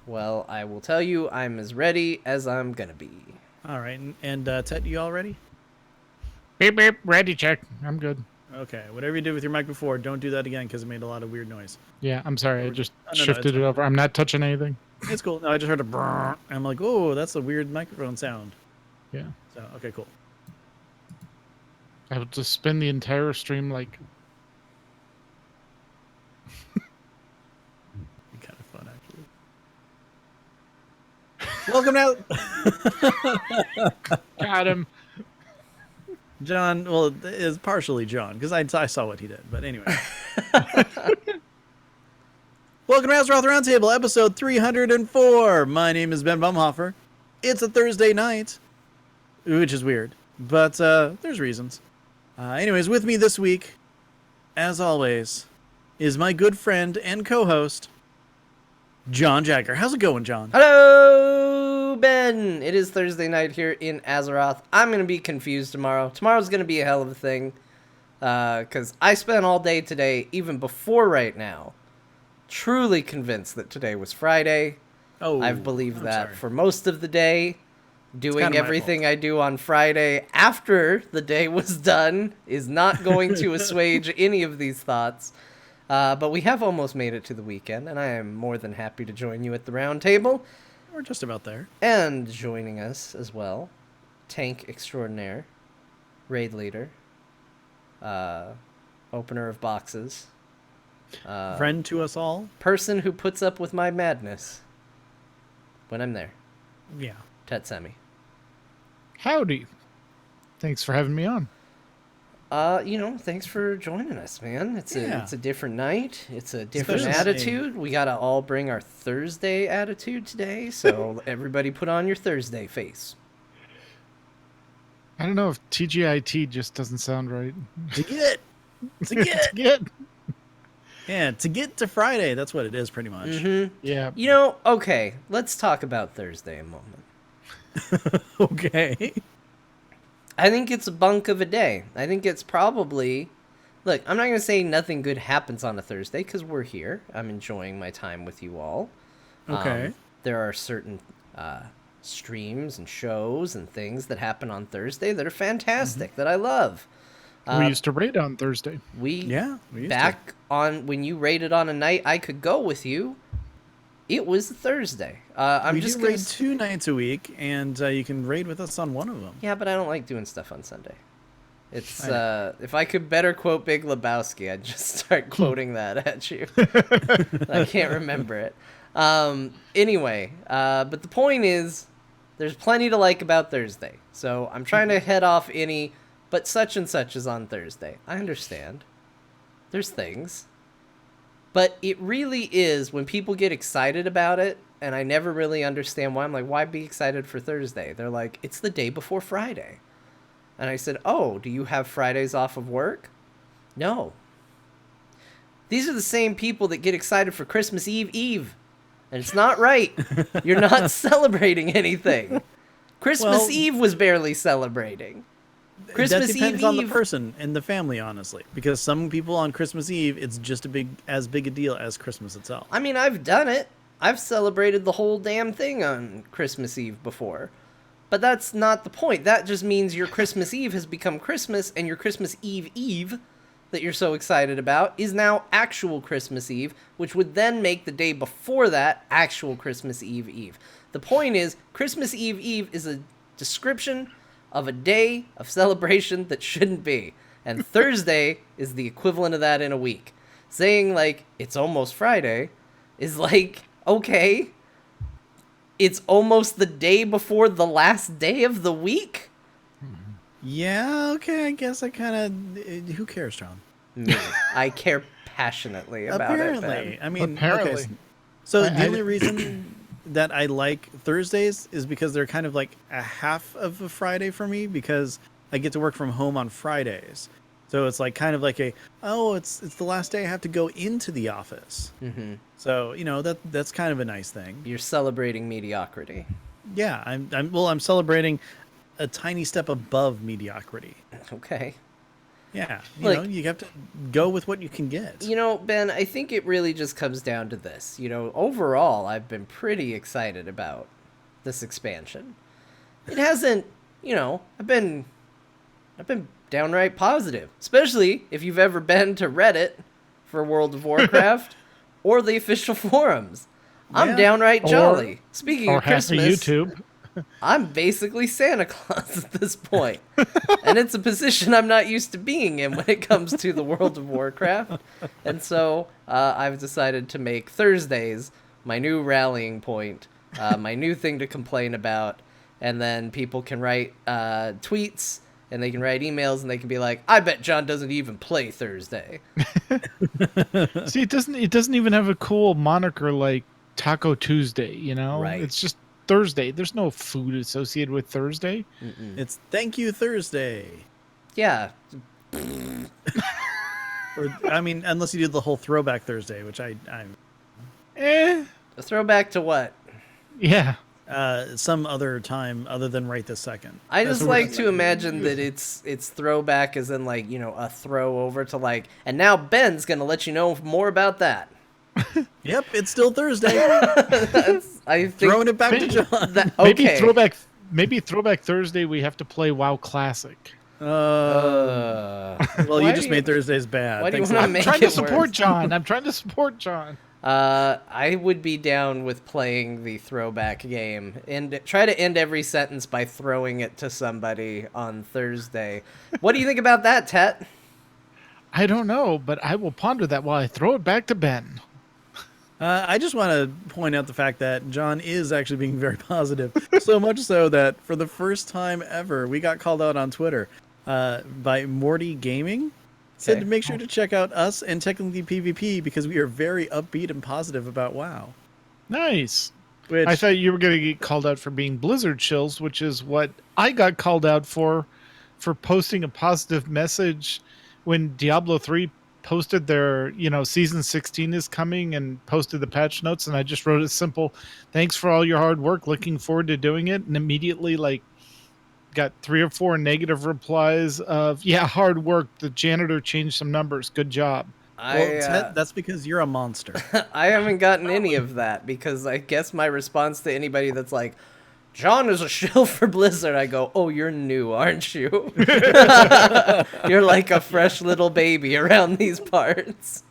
Well, I will tell you, I'm as ready as I'm gonna be. All right, and Ted, you all ready? Beep, beep. Ready, check. I'm good. Okay, whatever you did with your mic before, don't do that again because it made a lot of weird noise. Yeah, I'm sorry. I We're good. just Oh, no, it's shifted it fine. over. I'm not touching anything. It's cool. No, I just heard a brrr. I'm like, oh, that's a weird microphone sound. Yeah. So, okay, cool. I will just spend the entire stream like. Kind of fun, actually. Welcome out, Got him. John. Well, it is partially John because I saw what he did. But anyway. Welcome to Azeroth Roundtable, episode 304. My name is Ben Bumhofer. It's a Thursday night, which is weird, but there's reasons. Anyways, with me this week, as always, is my good friend and co-host, John Jagger. How's it going, John? Hello, Ben! It is Thursday night here in Azeroth. I'm gonna be confused tomorrow. Tomorrow's gonna be a hell of a thing. Because I spent all day today, even before right now, truly convinced that today was Friday. Oh, I've believed I'm that sorry. for most of the day. Doing kind of my everything I do on Friday after the day was done is not going to assuage any of these thoughts. But we have almost made it to the weekend, and I am more than happy to join you at the round table. We're just about there. And joining us as well, tank extraordinaire, raid leader, opener of boxes, Friend to us all. person who puts up with my madness when I'm there, Yeah. Tetsemi. Howdy. Thanks for having me on. Thanks for joining us, man. It's Yeah. a different night. It's a different Thursday. attitude. We gotta all bring our Thursday attitude today, so everybody put on your Thursday face. I don't know if TGIT just doesn't sound right. To get. Yeah, to get to Friday. That's what it is, pretty much. Mm-hmm. Yeah. Okay, let's talk about Thursday a moment. Okay. I think it's a bunk of a day. I think it's probably... Look, I'm not going to say nothing good happens on a Thursday, because we're here. I'm enjoying my time with you all. Okay. There are certain streams and shows and things that happen on Thursday that are fantastic, that I love. We used to raid on Thursday. We used Back on when you raided on a night I could go with you, it was Thursday. I'm we just do gonna raid 2 nights a week, and you can raid with us on one of them. Yeah, but I don't like doing stuff on Sunday. It's I if I could better quote Big Lebowski, I'd just start quoting that at you. I can't remember it. Anyway, but the point is, there's plenty to like about Thursday. So I'm trying to head off any, but such and such is on Thursday. I understand. There's things. But it really is when people get excited about it, and I never really understand why. I'm like, why be excited for Thursday? They're like, it's the day before Friday. And I said, oh, do you have Fridays off of work? No. These are the same people that get excited for Christmas Eve. And it's not right. You're not celebrating anything. Christmas Eve was barely celebrating. Christmas that depends Eve on the person and the family, honestly, because some people on Christmas Eve it's just as big a deal as Christmas itself. I mean, I've done it. I've celebrated the whole damn thing on Christmas Eve before. But that's not the point. That just means your Christmas Eve has become Christmas, and your Christmas Eve that you're so excited about is now actual Christmas Eve, which would then make the day before that actual Christmas Eve. The point is, Christmas Eve is a description of a day of celebration that shouldn't be. And Thursday is the equivalent of that in a week. Saying, like, it's almost Friday is like, okay, it's almost the day before the last day of the week? Yeah, okay, I guess I kind of... Who cares, John? Me. I care passionately about Apparently. it, Ben. I mean, Apparently. okay, so the only reason that I like Thursdays is because they're kind of like a half of a Friday for me because I get to work from home on Fridays. So it's like kind of like it's the last day I have to go into the office. Mm-hmm. So, that's kind of a nice thing. You're celebrating mediocrity. Yeah, I'm celebrating a tiny step above mediocrity. Okay. Yeah, Like- you have to go with what you can get. You know, Ben, I think it really just comes down to this. Overall, I've been pretty excited about this expansion. It hasn't, I've been downright positive, especially if you've ever been to Reddit for World of Warcraft or the official forums. I'm Yeah. downright jolly. Speaking Or of half of Christmas, YouTube. I'm basically Santa Claus at this point. And it's a position I'm not used to being in when it comes to the World of Warcraft. And so I've decided to make Thursdays my new rallying point, my new thing to complain about. And then people can write tweets and they can write emails and they can be like, I bet John doesn't even play Thursday. See, it doesn't even have a cool moniker like Taco Tuesday, you know? Right. It's just Thursday. There's no food associated with Thursday. It's Thank You Thursday. Yeah. Or, I mean, unless you do the whole Throwback Thursday, which I'm Eh. A throwback to what? Yeah. some other time other than right this second. I That's just what like to imagine that it's throwback as in like, a throw over to like, and now Ben's going to let you know more about that. Yep, it's still Thursday. I think Throwing it back to John. that, okay. Maybe throwback Thursday we have to play WoW Classic. Well, why you do just made Thursdays bad. why do you Thanks a wanna lot. make Trying to it support worse? John. I'm trying to support John. I would be down with playing the throwback game and try to end every sentence by throwing it to somebody on Thursday. What do you think about that, Tet? I don't know, but I will ponder that while I throw it back to Ben. I just want to point out the fact that John is actually being very positive. So much so that for the first time ever, we got called out on Twitter by Morty Gaming. Said Okay. to make sure to check out us and Technically PvP because we are very upbeat and positive about WoW. Nice. Which I thought you were going to get called out for being Blizzard Chills, which is what I got called out for posting a positive message when Diablo 3 posted their, season 16 is coming and posted the patch notes. And I just wrote a simple, thanks for all your hard work. Looking forward to doing it. And immediately got 3 or 4 negative replies of, yeah, hard work. The janitor changed some numbers. Good job. Ted, that's because you're a monster. I haven't gotten any of that because I guess my response to anybody that's like, John is a shill for Blizzard, I go, oh, you're new, aren't you? You're like a fresh little baby around these parts.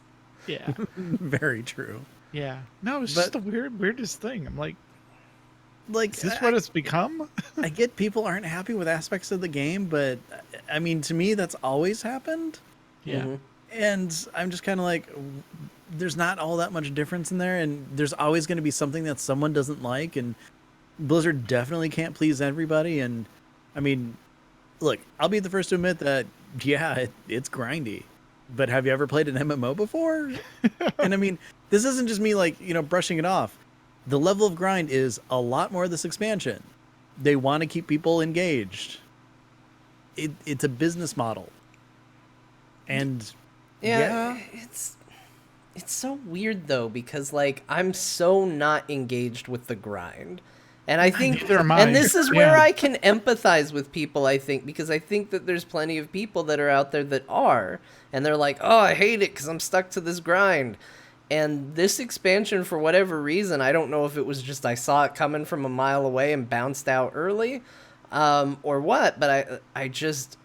Yeah. Very true. Yeah. No, it's just the weirdest thing. I'm like, Like, is this what it's become? I get people aren't happy with aspects of the game, but I mean, to me, that's always happened. Yeah. Mhm. And I'm just kind of like, there's not all that much difference in there, and there's always going to be something that someone doesn't like, and Blizzard definitely can't please everybody. And I mean, look, I'll be the first to admit that, yeah, it's grindy. But have you ever played an MMO before? And I mean, this isn't just me brushing it off. The level of grind is a lot more of this expansion. They want to keep people engaged. It's a business model. And Yeah, it's so weird though because like I'm so not engaged with the grind. And I think Neither am I. and this is where Yeah. I can empathize with people, I think, because I think that there's plenty of people that are out there that are and they're like, "Oh, I hate it cuz I'm stuck to this grind." And this expansion for whatever reason, I don't know if it was just I saw it coming from a mile away and bounced out early. Or what, but I just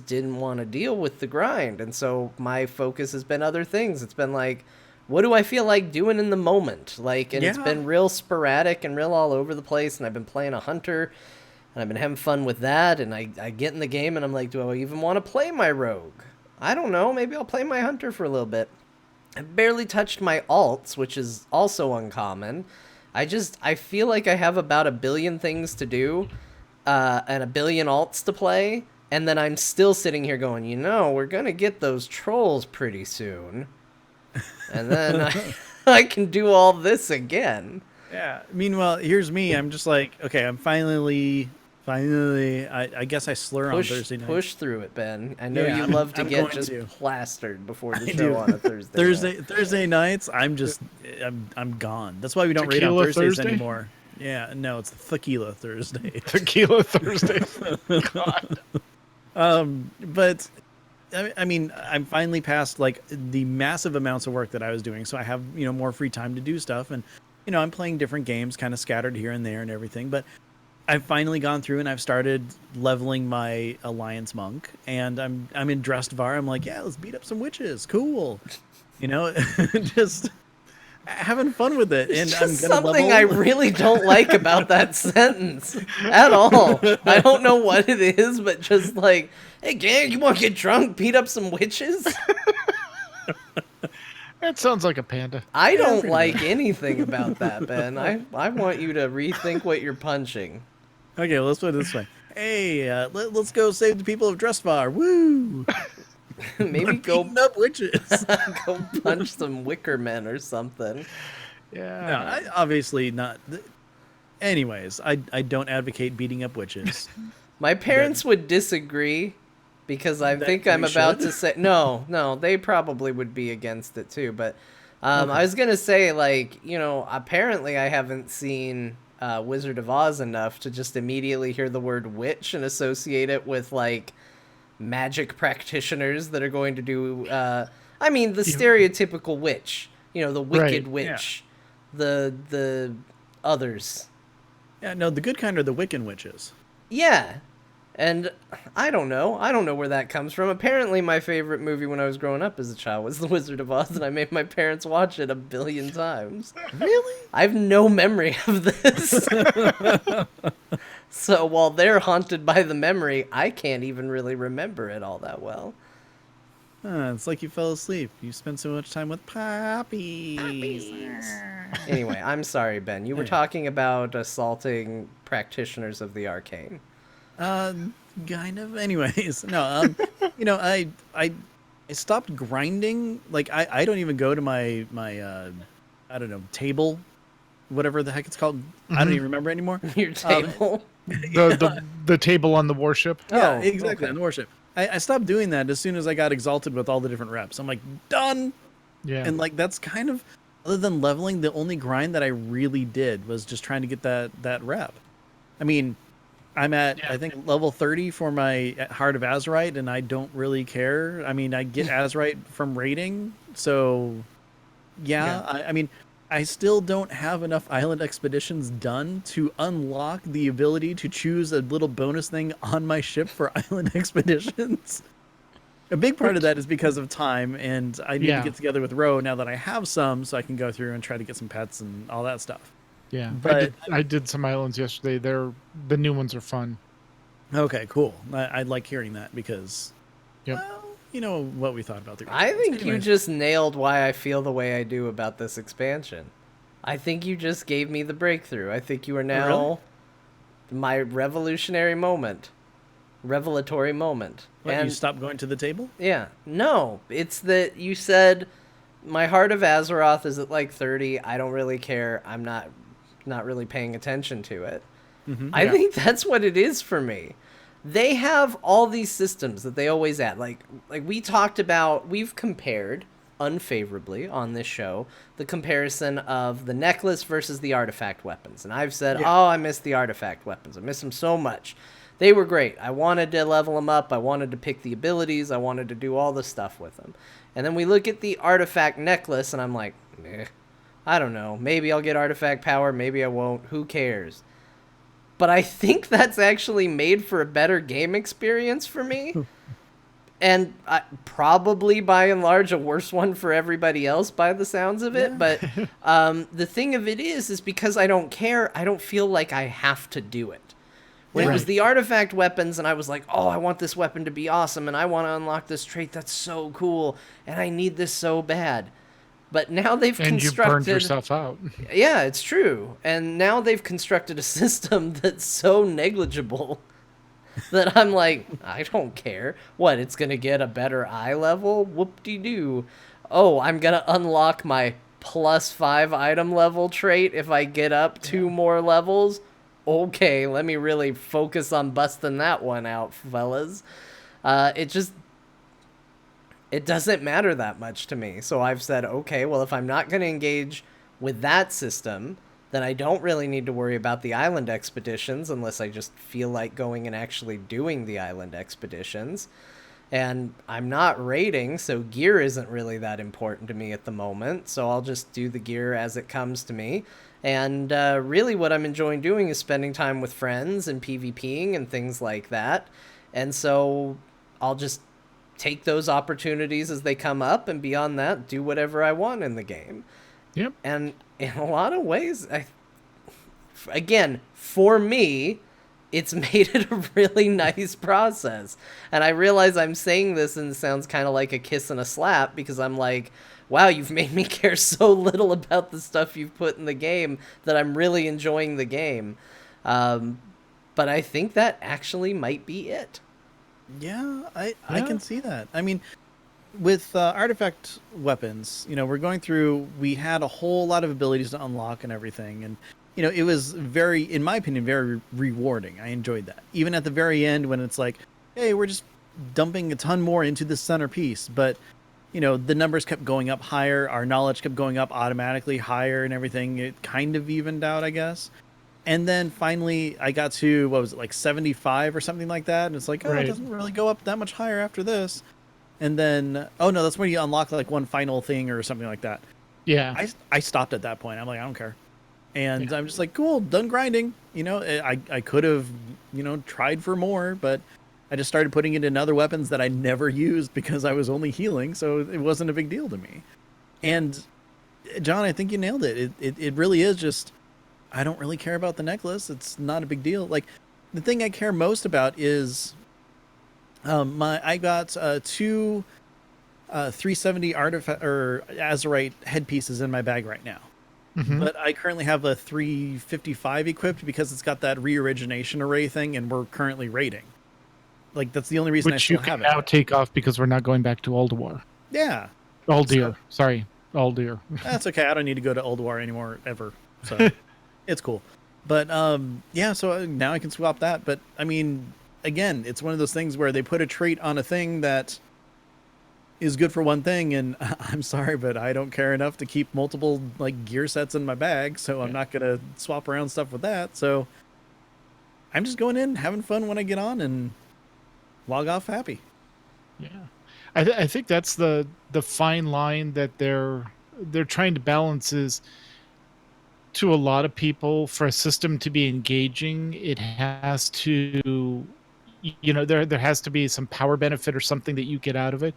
didn't want to deal with the grind. And so my focus has been other things. It's been like, what do I feel like doing in the moment? Like, and it's Yeah. been real sporadic and real all over the place. And I've been playing a hunter and I've been having fun with that. And I get in the game and I'm like, do I even want to play my rogue? I don't know. Maybe I'll play my hunter for a little bit. I've barely touched my alts, which is also uncommon. I feel like I have about 1 billion things to do. And 1 billion alts to play, and then I'm still sitting here going, we're gonna get those trolls pretty soon, and then I can do all this again. yeah. Meanwhile, here's me. I'm just like, okay, I'm finally. I guess I slur on Thursday night. Push through it, Ben. I know Yeah, you love to I'm get going just to. plastered before the I show do. on a Thursday. Thursday nights, I'm gone. That's why we don't raid on Tequila Thursdays Thursday? anymore. Yeah, no, it's Tequila Thursday. Tequila Thursday. God. But I mean, I'm finally past like the massive amounts of work that I was doing, so I have more free time to do stuff, and I'm playing different games, kind of scattered here and there and everything. But I've finally gone through and I've started leveling my Alliance Monk, and I'm in Drestvar. I'm like, yeah, let's beat up some witches, cool, just having fun with it. And It's I'm just gonna something level. I really don't like about that sentence at all. I don't know what it is, but just like, hey gang, you want to get drunk, beat up some witches? That sounds like a panda. I don't pretty like much. anything about that, Ben. I want you to rethink what you're punching. Okay, well, let's put it this way. Hey, let's go save the people of Drestvar. Woo! Maybe go Beating up witches. go punch some wicker men or something. Yeah. No, obviously not. Anyways, I don't advocate beating up witches. My parents would disagree because I That think I'm we about should? to say no, they probably would be against it too, but Okay. I was going to say like, apparently I haven't seen Wizard of Oz enough to just immediately hear the word witch and associate it with like magic practitioners that are going to do the stereotypical witch, the wicked Right, witch, the others. Yeah, no, the good kind are the Wiccan witches. Yeah. And I don't know where that comes from. Apparently my favorite movie when I was growing up as a child was The Wizard of Oz, and I made my parents watch it 1 billion times. Really? I have no memory of this. So while they're haunted by the memory, I can't even really remember it all that well. It's like you fell asleep. You spent so much time with puppies. Anyway, I'm sorry, Ben. You were talking about assaulting practitioners of the arcane. Kind of. Anyways, no. I stopped grinding. Like I don't even go to my I don't know, table, whatever the heck it's called. I don't even remember anymore. Your table. The table on the warship. Yeah, Oh, exactly. okay. On the worship. I stopped doing that as soon as I got exalted with all the different reps. I'm like, done. Yeah. And like that's kind of, other than leveling, the only grind that I really did was just trying to get that rep. I mean, I'm at I think level 30 for my Heart of Azurite, and I don't really care. I mean, I get Azurite from raiding, so yeah. I mean, I still don't have enough island expeditions done to unlock the ability to choose a little bonus thing on my ship for island expeditions. A big part of that is because of time, and I need to get together with Ro now that I have some, so I can go through and try to get some pets and all that stuff. Yeah. But I did some islands yesterday. The new ones are fun. okay, cool. I'd like hearing that because, Yep. well, you know what we thought about the. I think you Anyways. just nailed why I feel the way I do about this expansion. I think you just gave me the breakthrough. I think you are now really? my revelatory moment. What, And you stopped going to the table? yeah, no, it's that you said my Heart of Azeroth is at like 30. I don't really care. I'm not really paying attention to it. I think that's what it is for me. They have all these systems that they always add. Like we talked about, we've compared unfavorably on this show the comparison of the necklace versus the artifact weapons. And I've said, oh, I miss the artifact weapons. I miss them so much. They were great. I wanted to level them up. I wanted to pick the abilities. I wanted to do all the stuff with them. And then we look at the artifact necklace, and I'm like, meh, I don't know. Maybe I'll get artifact power. Maybe I won't. Who cares? But I think that's actually made for a better game experience for me. And probably, by and large, a worse one for everybody else by the sounds of it. But the thing of it is because I don't care, I don't feel like I have to do it. When it was the artifact weapons and I was like, oh, I want this weapon to be awesome and I want to unlock this trait that's so cool and I need this so bad. But now they've And you constructed... burned yourself out. Yeah, it's true. And now they've constructed a system that's so negligible that I'm like, I don't care. What, it's going to get a better eye level? Whoop-de-doo. Oh, I'm going to unlock my +5 item level trait if I get up 2 more levels? Okay, let me really focus on busting that one out, fellas. It doesn't matter that much to me. So I've said, okay, well, if I'm not going to engage with that system, then I don't really need to worry about the island expeditions unless I just feel like going and actually doing the island expeditions. And I'm not raiding, so gear isn't really that important to me at the moment. So I'll just do the gear as it comes to me. And really, what I'm enjoying doing is spending time with friends and PvPing and things like that. And so I'll just take those opportunities as they come up, and beyond that, do whatever I want in the game. Yep. And in a lot of ways, again, for me, it's made it a really nice process. And I realize I'm saying this and it sounds kind of like a kiss and a slap, because I'm like, wow, you've made me care so little about the stuff you've put in the game that I'm really enjoying the game. But I think that actually might be it. Yeah, I can see that. I mean, with artifact weapons, we're going through, we had a whole lot of abilities to unlock and everything. And, it was very, in my opinion, very rewarding. I enjoyed that. Even at the very end when it's like, hey, we're just dumping a ton more into the centerpiece. But, the numbers kept going up higher. Our knowledge kept going up automatically higher and everything. It kind of evened out, I guess. And then finally I got to, what was it, like 75 or something like that. And it's like, oh, Right. It doesn't really go up that much higher after this. And then, oh no, that's when you unlock like one final thing or something like that. Yeah. I stopped at that point. I'm like, I don't care. And I'm just like, cool, done grinding. I could have, tried for more, but I just started putting it in other weapons that I never used because I was only healing. So it wasn't a big deal to me. And John, I think you nailed it. It really is just, I don't really care about the necklace. It's not a big deal. Like, the thing I care most about is I got two 370 artifact or Azurite headpieces in my bag right now. Mhm. But I currently have a 355 equipped because it's got that re-origination array thing, and we're currently raiding. Like, that's the only reason I Which still you can have now it. take off because we're not going back to Ulduar. Yeah, Uldir. Sorry. Uldir. that's okay. I don't need to go to Ulduar anymore ever. So it's cool. But yeah, so now I can swap that. But I mean, again, it's one of those things where they put a trait on a thing that is good for one thing, and I'm sorry, but I don't care enough to keep multiple like gear sets in my bag, so I'm not gonna swap around stuff with that. So I'm just going in, having fun when I get on, and log off happy. Yeah. I think that's the fine line that they're trying to balance is, to a lot of people, for a system to be engaging, it has to, there has to be some power benefit or something that you get out of it.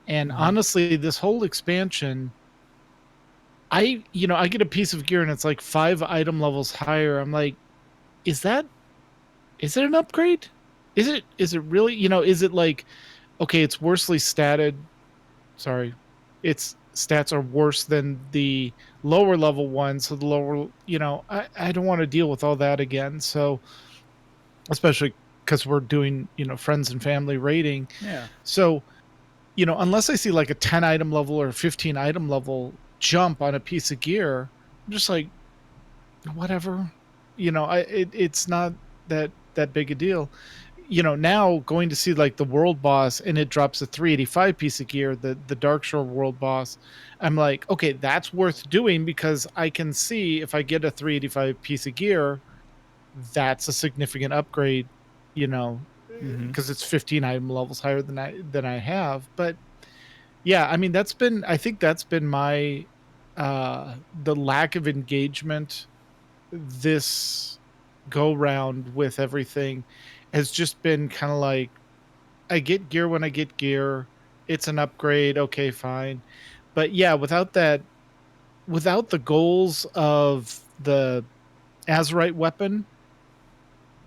And honestly, this whole expansion, I get a piece of gear and it's like 5 item levels higher. I'm like, is it an upgrade? Is it really, is it like, okay, it's worsely statted. Sorry. Its stats are worse than the lower level ones. So the lower, I don't want to deal with all that again. So, especially because we're doing, friends and family rating. Yeah. So, unless I see like a 10 item level or 15 item level jump on a piece of gear, I'm just like, whatever. It's not that big a deal. Now going to see like the world boss and it drops a 385 piece of gear, the Darkshore world boss, I'm like, okay, that's worth doing because I can see if I get a 385 piece of gear, that's a significant upgrade, because it's 15 item levels higher than I have. But yeah, I mean, I think that's been my the lack of engagement this go round with everything has just been kind of like, I get gear when I get gear. It's an upgrade. Okay, fine. But yeah, without the goals of the Azurite weapon,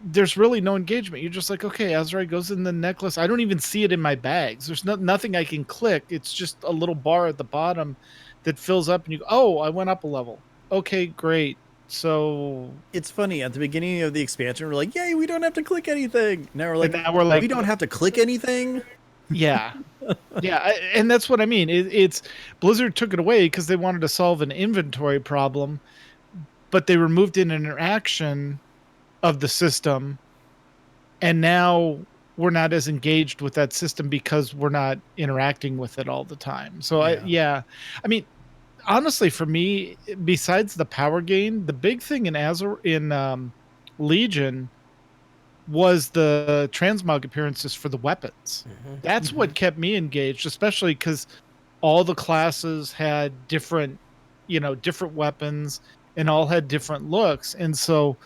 there's really no engagement. You're just like, okay, Azurite goes in the necklace. I don't even see it in my bags. There's nothing I can click. It's just a little bar at the bottom that fills up and you go, oh, I went up a level. Okay, great. So It's funny, at the beginning of the expansion, we're like, yay, we don't have to click anything. Now we're like, we don't have to click anything? Yeah. Yeah, and that's what I mean. It's Blizzard took it away because they wanted to solve an inventory problem, but they removed an interaction of the system, and now we're not as engaged with that system because we're not interacting with it all the time. So Yeah. I mean, honestly, for me, besides the power gain, the big thing in Legion was the transmog appearances for the weapons. Mm-hmm. That's what kept me engaged, especially because all the classes had different, different weapons and all had different looks. And so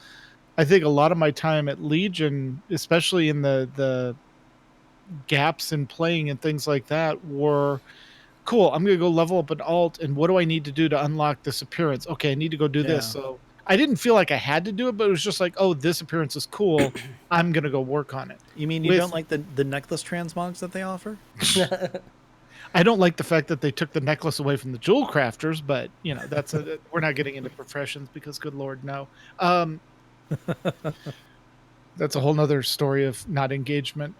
I think a lot of my time at Legion, especially in the gaps in playing and things like that, were cool. I'm gonna go level up an alt, and what do I need to do to unlock this appearance? Okay, I need to go do this. Yeah. So I didn't feel like I had to do it, but it was just like, oh, this appearance is cool. I'm gonna go work on it. You mean you With don't like the necklace transmogs that they offer? I don't like the fact that they took the necklace away from the jewel crafters, but we're not getting into professions because good Lord, no. That's a whole nother story of not engagement.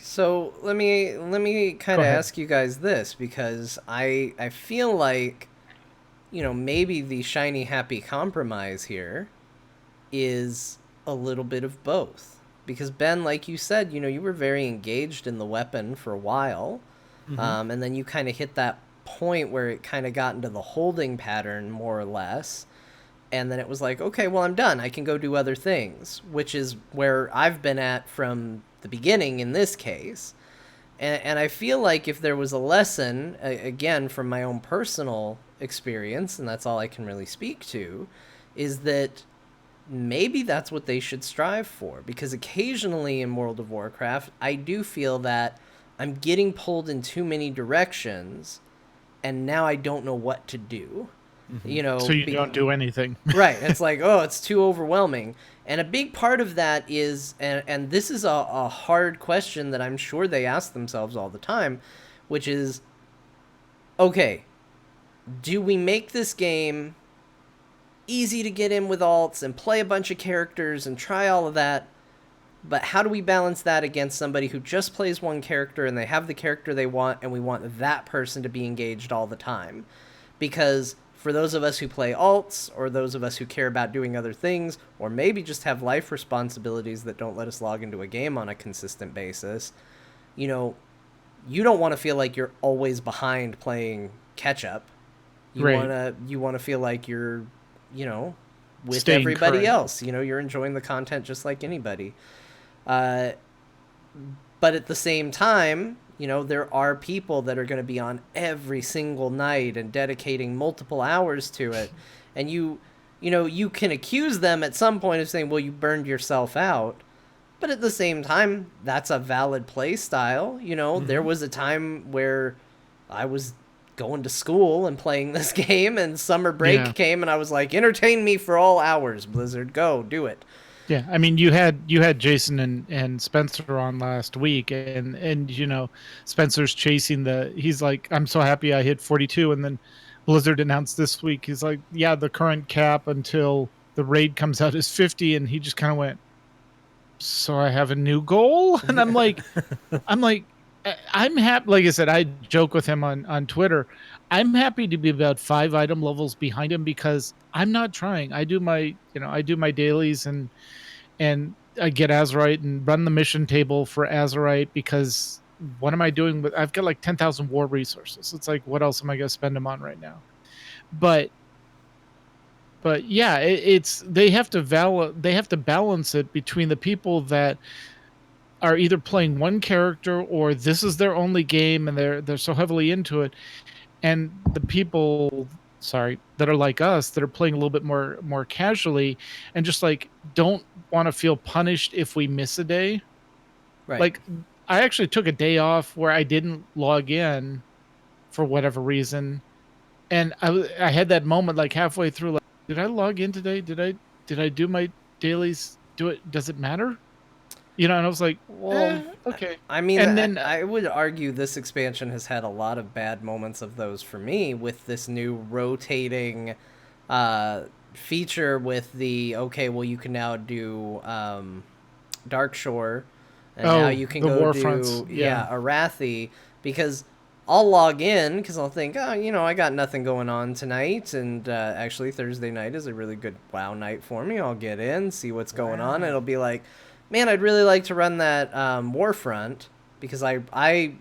So let me kind Go of ahead. ask you guys this, because I feel like, maybe the shiny happy compromise here is a little bit of both. Because Ben, like you said, you were very engaged in the weapon for a while, and then you kind of hit that point where it kind of got into the holding pattern more or less. And then it was like, okay, well, I'm done. I can go do other things, which is where I've been at from the beginning in this case. And I feel like if there was a lesson, again, from my own personal experience, and that's all I can really speak to, is that maybe that's what they should strive for. Because occasionally in World of Warcraft, I do feel that I'm getting pulled in too many directions, and now I don't know what to do. So you don't do anything. Right. It's like, oh, it's too overwhelming. And a big part of that is, and this is a hard question that I'm sure they ask themselves all the time, which is, okay, do we make this game easy to get in with alts and play a bunch of characters and try all of that? But how do we balance that against somebody who just plays one character and they have the character they want, and we want that person to be engaged all the time? Because for those of us who play alts, or those of us who care about doing other things, or maybe just have life responsibilities that don't let us log into a game on a consistent basis, you don't want to feel like you're always behind playing catch up. You want to feel like you're, with Staying everybody current. else. You're enjoying the content just like anybody. But at the same time, there are people that are going to be on every single night and dedicating multiple hours to it. And you can accuse them at some point of saying, well, you burned yourself out. But at the same time, that's a valid play style. There was a time where I was going to school and playing this game, and summer break came, and I was like, entertain me for all hours, Blizzard, go, do it. Yeah, I mean, you had Jason and Spencer on last week, and Spencer's chasing he's like, I'm so happy I hit 42, and then Blizzard announced this week, he's like, yeah, the current cap until the raid comes out is 50, and he just kind of went, so I have a new goal, and I'm like, I'm happy. Like I said, I joke with him on Twitter. I'm happy to be about 5 item levels behind him because I'm not trying. I do my dailies and I get Azerite and run the mission table for Azerite because what am I doing with? I've got like 10,000 war resources. It's like, what else am I going to spend them on right now? But yeah, they have to balance it between the people that are either playing one character or this is their only game and they're so heavily into it, and the people that are like us that are playing a little bit more casually and just like don't want to feel punished if we miss a day. Right. Like I actually took a day off where I didn't log in for whatever reason, and I had that moment like halfway through, like, did I log in today? Did I do my dailies? Does it matter? And I was like, well, okay. I mean, and then I would argue this expansion has had a lot of bad moments of those for me, with this new rotating feature with the, okay, well, you can now do Darkshore, and now you can go do Arathi, because I'll log in because I'll think, I got nothing going on tonight, and actually Thursday night is a really good WoW night for me. I'll get in, see what's going on, and it'll be like, man, I'd really like to run that Warfront because I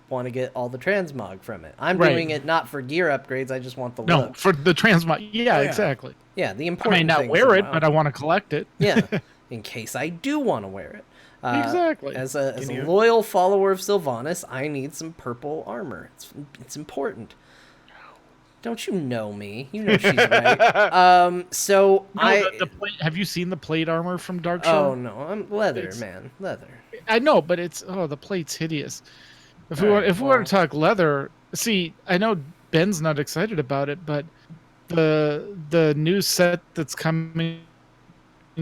want to get all the transmog from it. I'm doing it not for gear upgrades. I just want the look. For the transmog. Yeah, exactly. Yeah, the important I may not things wear it, WoW. but I want to collect it. Yeah, in case I do want to wear it. Exactly. As a loyal follower of Sylvanas, I need some purple armor. It's important. Don't you know me? You know she's right. So No, the plate. Have you seen the plate armor from Oh Darkshore? no, I'm leather, It's man, leather. I know, but it's the plate's hideous. All right, If we want well, to talk leather, see, I know Ben's not excited about it, but the new set that's coming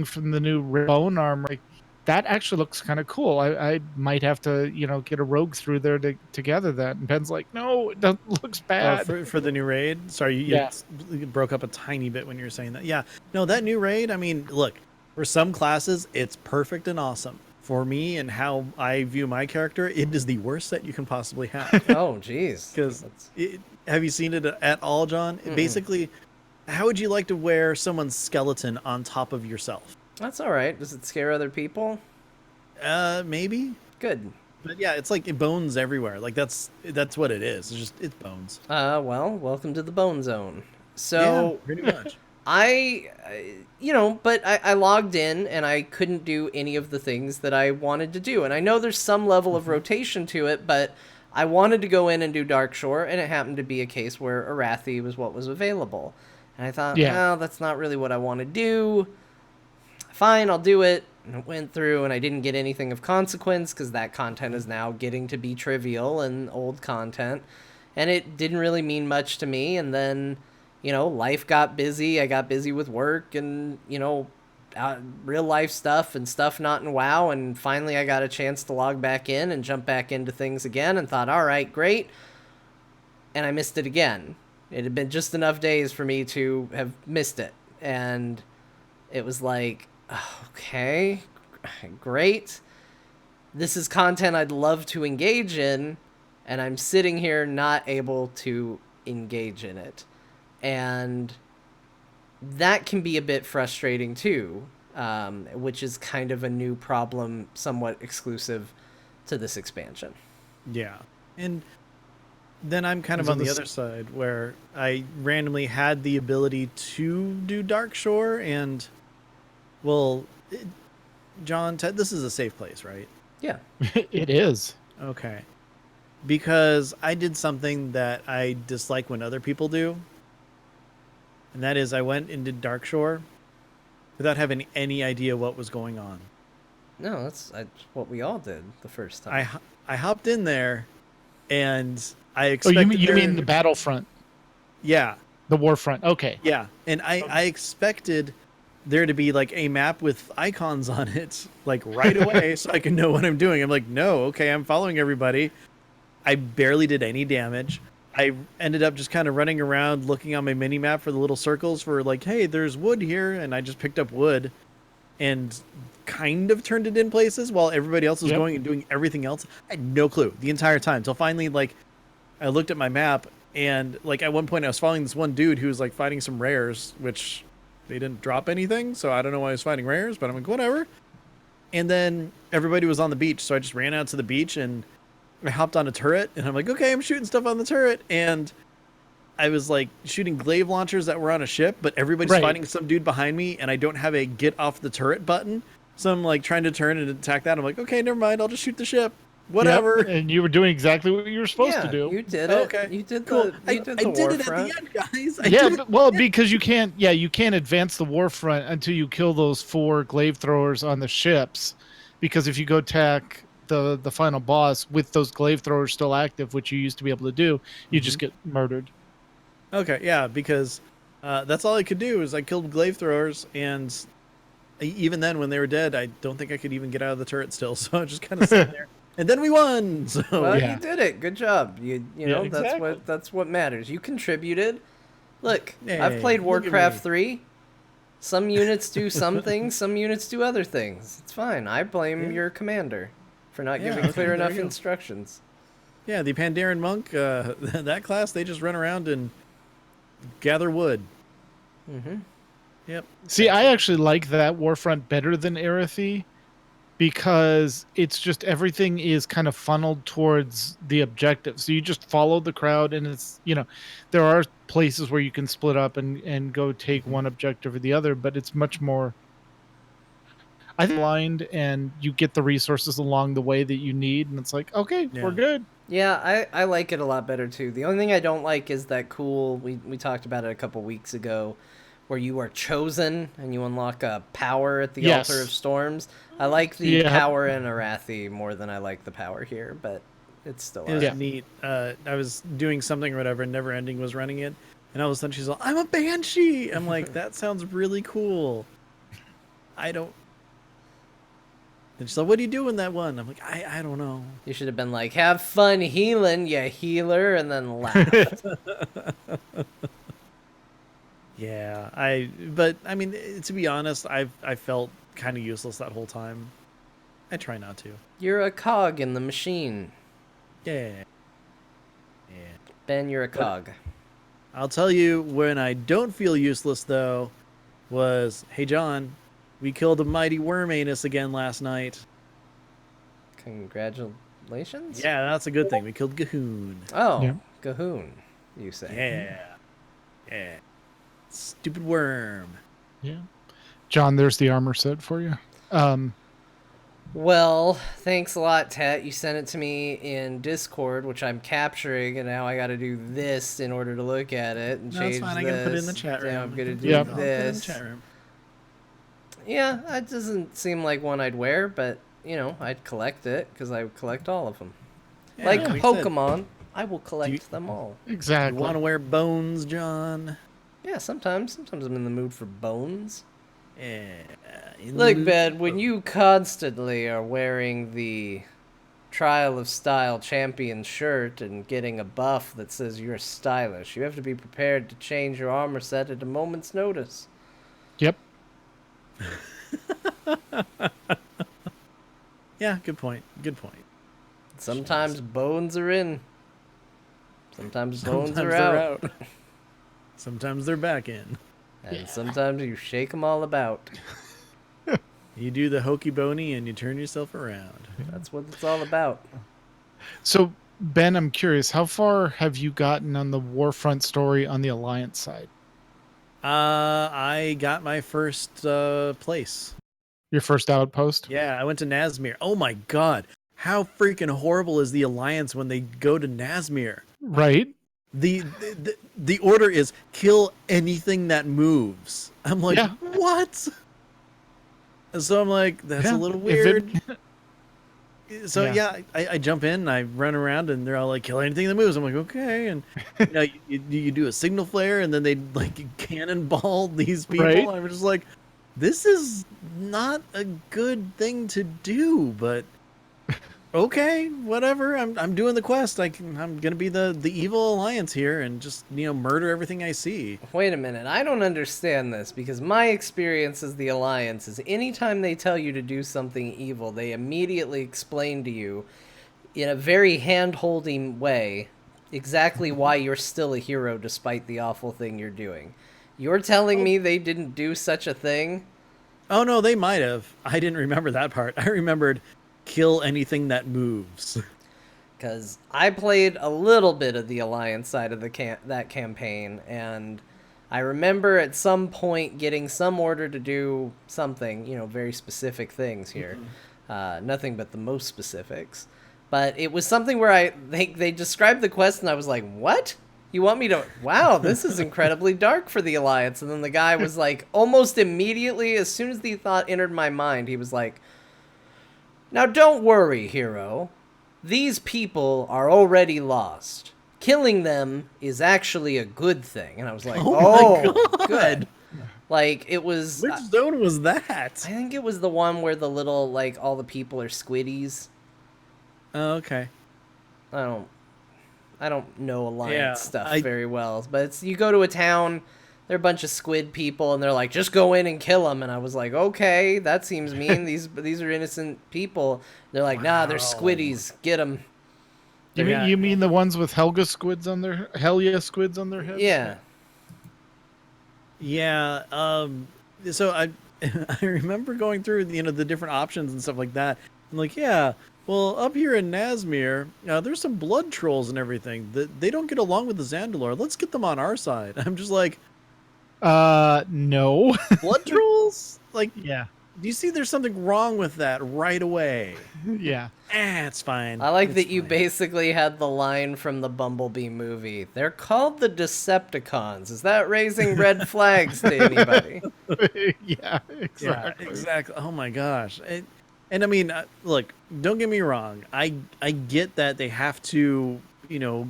from the new bone armor, like, that actually looks kind of cool. I might have to, get a rogue through there to gather that. And Ben's like, no, it doesn't, looks Oh, bad. for the new raid? Sorry, Yeah. you broke up a tiny bit when you were saying that. Yeah. No, that new raid, I mean, look, for some classes, it's perfect and awesome. For me and how I view my character, it is the worst set you can possibly have. oh jeez. Because have you seen it at all, John? Basically, how would you like to wear someone's skeleton on top of yourself? That's all right. Does it scare other people? Maybe. Good. But yeah, it's like bones everywhere. Like that's what it is. It's bones. Well, welcome to the Bone Zone. Yeah, So pretty much. I logged in and I couldn't do any of the things that I wanted to do. And I know there's some level of rotation to it, but I wanted to go in and do Darkshore, and it happened to be a case where Arathi was what was available. And I thought, Yeah. well, that's not really what I want to do. Fine, I'll do it. And I went through and I didn't get anything of consequence because that content is now getting to be trivial and old content. And it didn't really mean much to me. And then, life got busy. I got busy with work and, real life stuff and stuff not in WoW. And finally I got a chance to log back in and jump back into things again and thought, all right, great. And I missed it again. It had been just enough days for me to have missed it. And it was like, okay, great. This is content I'd love to engage in, and I'm sitting here not able to engage in it. And that can be a bit frustrating too, which is kind of a new problem, somewhat exclusive to this expansion. Yeah. And then I'm kind of on the other side where I randomly had the ability to do Darkshore and, well, John, Ted, this is a safe place, right? Yeah. It is. Okay. Because I did something that I dislike when other people do. And that is I went and did Darkshore without having any idea what was going on. No, that's what we all did the first time. I hopped in there and I Oh, expected you mean the battlefront, Yeah. the war front? Okay. Yeah. And I expected there to be like a map with icons on it like right away so I can know what I'm doing. I'm like, no, okay, I'm following everybody. I barely did any damage. I ended up just kind of running around looking on my mini map for the little circles for like, hey, there's wood here, and I just picked up wood and kind of turned it in places while everybody else was going and doing everything else. I had no clue the entire time till finally like I looked at my map and like at one point I was following this one dude who was like fighting some rares, which they didn't drop anything, so I don't know why I was fighting rares, but I'm like, whatever. And then everybody was on the beach, so I just ran out to the beach and I hopped on a turret, and I'm like, okay, I'm shooting stuff on the turret, and I was like shooting glaive launchers that were on a ship, but everybody's fighting some dude behind me, and I don't have a get off the turret button, so I'm like trying to turn and attack that. I'm like, okay, never mind, I'll just shoot the ship. Whatever. Yep, and you were doing exactly what you were supposed to do. You did it. Okay. You did Cool. You did the I did it at Warfront. the end, guys. Because you can't. Yeah, you can't advance the war front until you kill those 4 glaive throwers on the ships, because if you go attack the final boss with those glaive throwers still active, which you used to be able to do, you just get murdered. Okay, yeah, because that's all I could do is I killed glaive throwers, and even then, when they were dead, I don't think I could even get out of the turret still. So I just kind of sat there, and then we won. So Well, you did it. Good job. You know exactly. that's what matters. You contributed. Look, Hey, I've played look at Warcraft me. 3. Some units do some things, some units do other things. It's fine. I blame your commander for not Yeah, giving okay, clear there enough you go. instructions. yeah, the Pandaren monk, that class, they just run around and gather wood. Mm-hmm. Yep. See, I actually like that Warfront better than Arathi, because it's just everything is kind of funneled towards the objective. So you just follow the crowd, and it's, there are places where you can split up and go take one objective or the other, but it's much more. I think aligned and you get the resources along the way that you need, and it's like, okay, Yeah. we're good. Yeah, I like it a lot better too. The only thing I don't like is that cool, we talked about it a couple weeks ago, where you are chosen and you unlock a power at the Yes. Altar of Storms. I like the Yeah. power in Arathi more than I like the power here, but it's still It was alright. neat. I was doing something or whatever, and Never Ending was running it, and all of a sudden she's like, "I'm a banshee." I'm like, "That sounds really cool." I don't. And she's like, "What do you do in that one?" I'm like, "I don't know." You should have been like, have fun healing, you healer, and then laughed. Yeah, But I mean, to be honest, I felt kind of useless that whole time. I try not to. You're a cog in the machine. Yeah. Ben, you're a cog. I'll tell you when I don't feel useless though, was, "Hey John, we killed a mighty worm anus again last night." Congratulations? Yeah, that's a good thing. We killed Gahoon. Oh, Yeah. Gahoon, you say. Yeah. Stupid worm. Yeah. John, there's the armor set for you. Well, thanks a lot, Tet. You sent it to me in Discord, which I'm capturing, and now I got to do this in order to look at it and No, change it's fine. I this. can put it in the chat room. Yeah, I'm gonna do Yeah. I'll put it in the this. chat room. Yeah, that doesn't seem like one I'd wear, but I'd collect it because I would collect all of them. Yeah, like we said, Pokemon, I will collect you- them all. you Exactly. want to wear bones, John? Yeah, sometimes. Sometimes I'm in the mood for bones. Yeah. Look, Ben, when you constantly are wearing the Trial of Style champion shirt and getting a buff that says you're stylish, you have to be prepared to change your armor set at a moment's notice. Yep. Yeah, good point. Good point. Sometimes bones are in. Sometimes bones Sometimes are they're out. Sometimes they're back in. And sometimes you shake them all about. You do the hokey boney and you turn yourself around. That's what it's all about. So, Ben, I'm curious, how far have you gotten on the Warfront story on the Alliance side? I got my first place. Your first outpost? Yeah, I went to Nazmir. Oh my god. How freaking horrible is the Alliance when they go to Nazmir? Right? The order is kill anything that moves. I'm like, Yeah. what? And so I'm like, that's Yeah, a little if it- weird. So Yeah. I jump in, I run around, and they're all like, kill anything that moves. I'm like, okay. And you do a signal flare, and then they like cannonball these people. Right. I'm just like, this is not a good thing to do, but okay, whatever. I'm doing the quest. I'm gonna be the evil Alliance here and just murder everything I see. Wait a minute, I don't understand this because my experience as the Alliance is anytime they tell you to do something evil, they immediately explain to you in a very hand-holding way exactly why you're still a hero despite the awful thing you're doing. You're telling me they didn't do such a thing? Oh no, they might have. I didn't remember that part. I remembered kill anything that moves. Because I played a little bit of the Alliance side of that campaign, and I remember at some point getting some order to do something, very specific things here. Nothing but the most specifics. But it was something where they described the quest, and I was like, what? You want me to... Wow, this is incredibly dark for the Alliance. And then the guy was like, almost immediately, as soon as the thought entered my mind, he was like, now don't worry, hero. These people are already lost. Killing them is actually a good thing. And I was like, Oh my God. good. Like, it was... Which zone was that? I think it was the one where the little, like, all the people are squiddies. Oh, okay. I don't know Alliance Yeah, stuff very well, but it's you go to a town, they're a bunch of squid people, and they're like, just go in and kill them. And I was like, okay, that seems mean. These are innocent people. They're like, nah, they're squiddies. Get them. You mean the ones with Helga squids on their heads? Yeah. Yeah. So I I remember going through the different options and stuff like that. I'm like, yeah. Well, up here in Nazmir, there's some blood trolls and everything. They don't get along with the Zandalor. Let's get them on our side. I'm just like, No. blood trolls? Like, Yeah. Do you see there's something wrong with that right away? Yeah. It's fine. I like It's that you fine. basically had the line from the Bumblebee movie. They're called the Decepticons. Is that raising red flags to anybody? Yeah, Yeah, exactly. exactly. Oh my gosh. And I mean, look, don't get me wrong. I get that they have to, you know,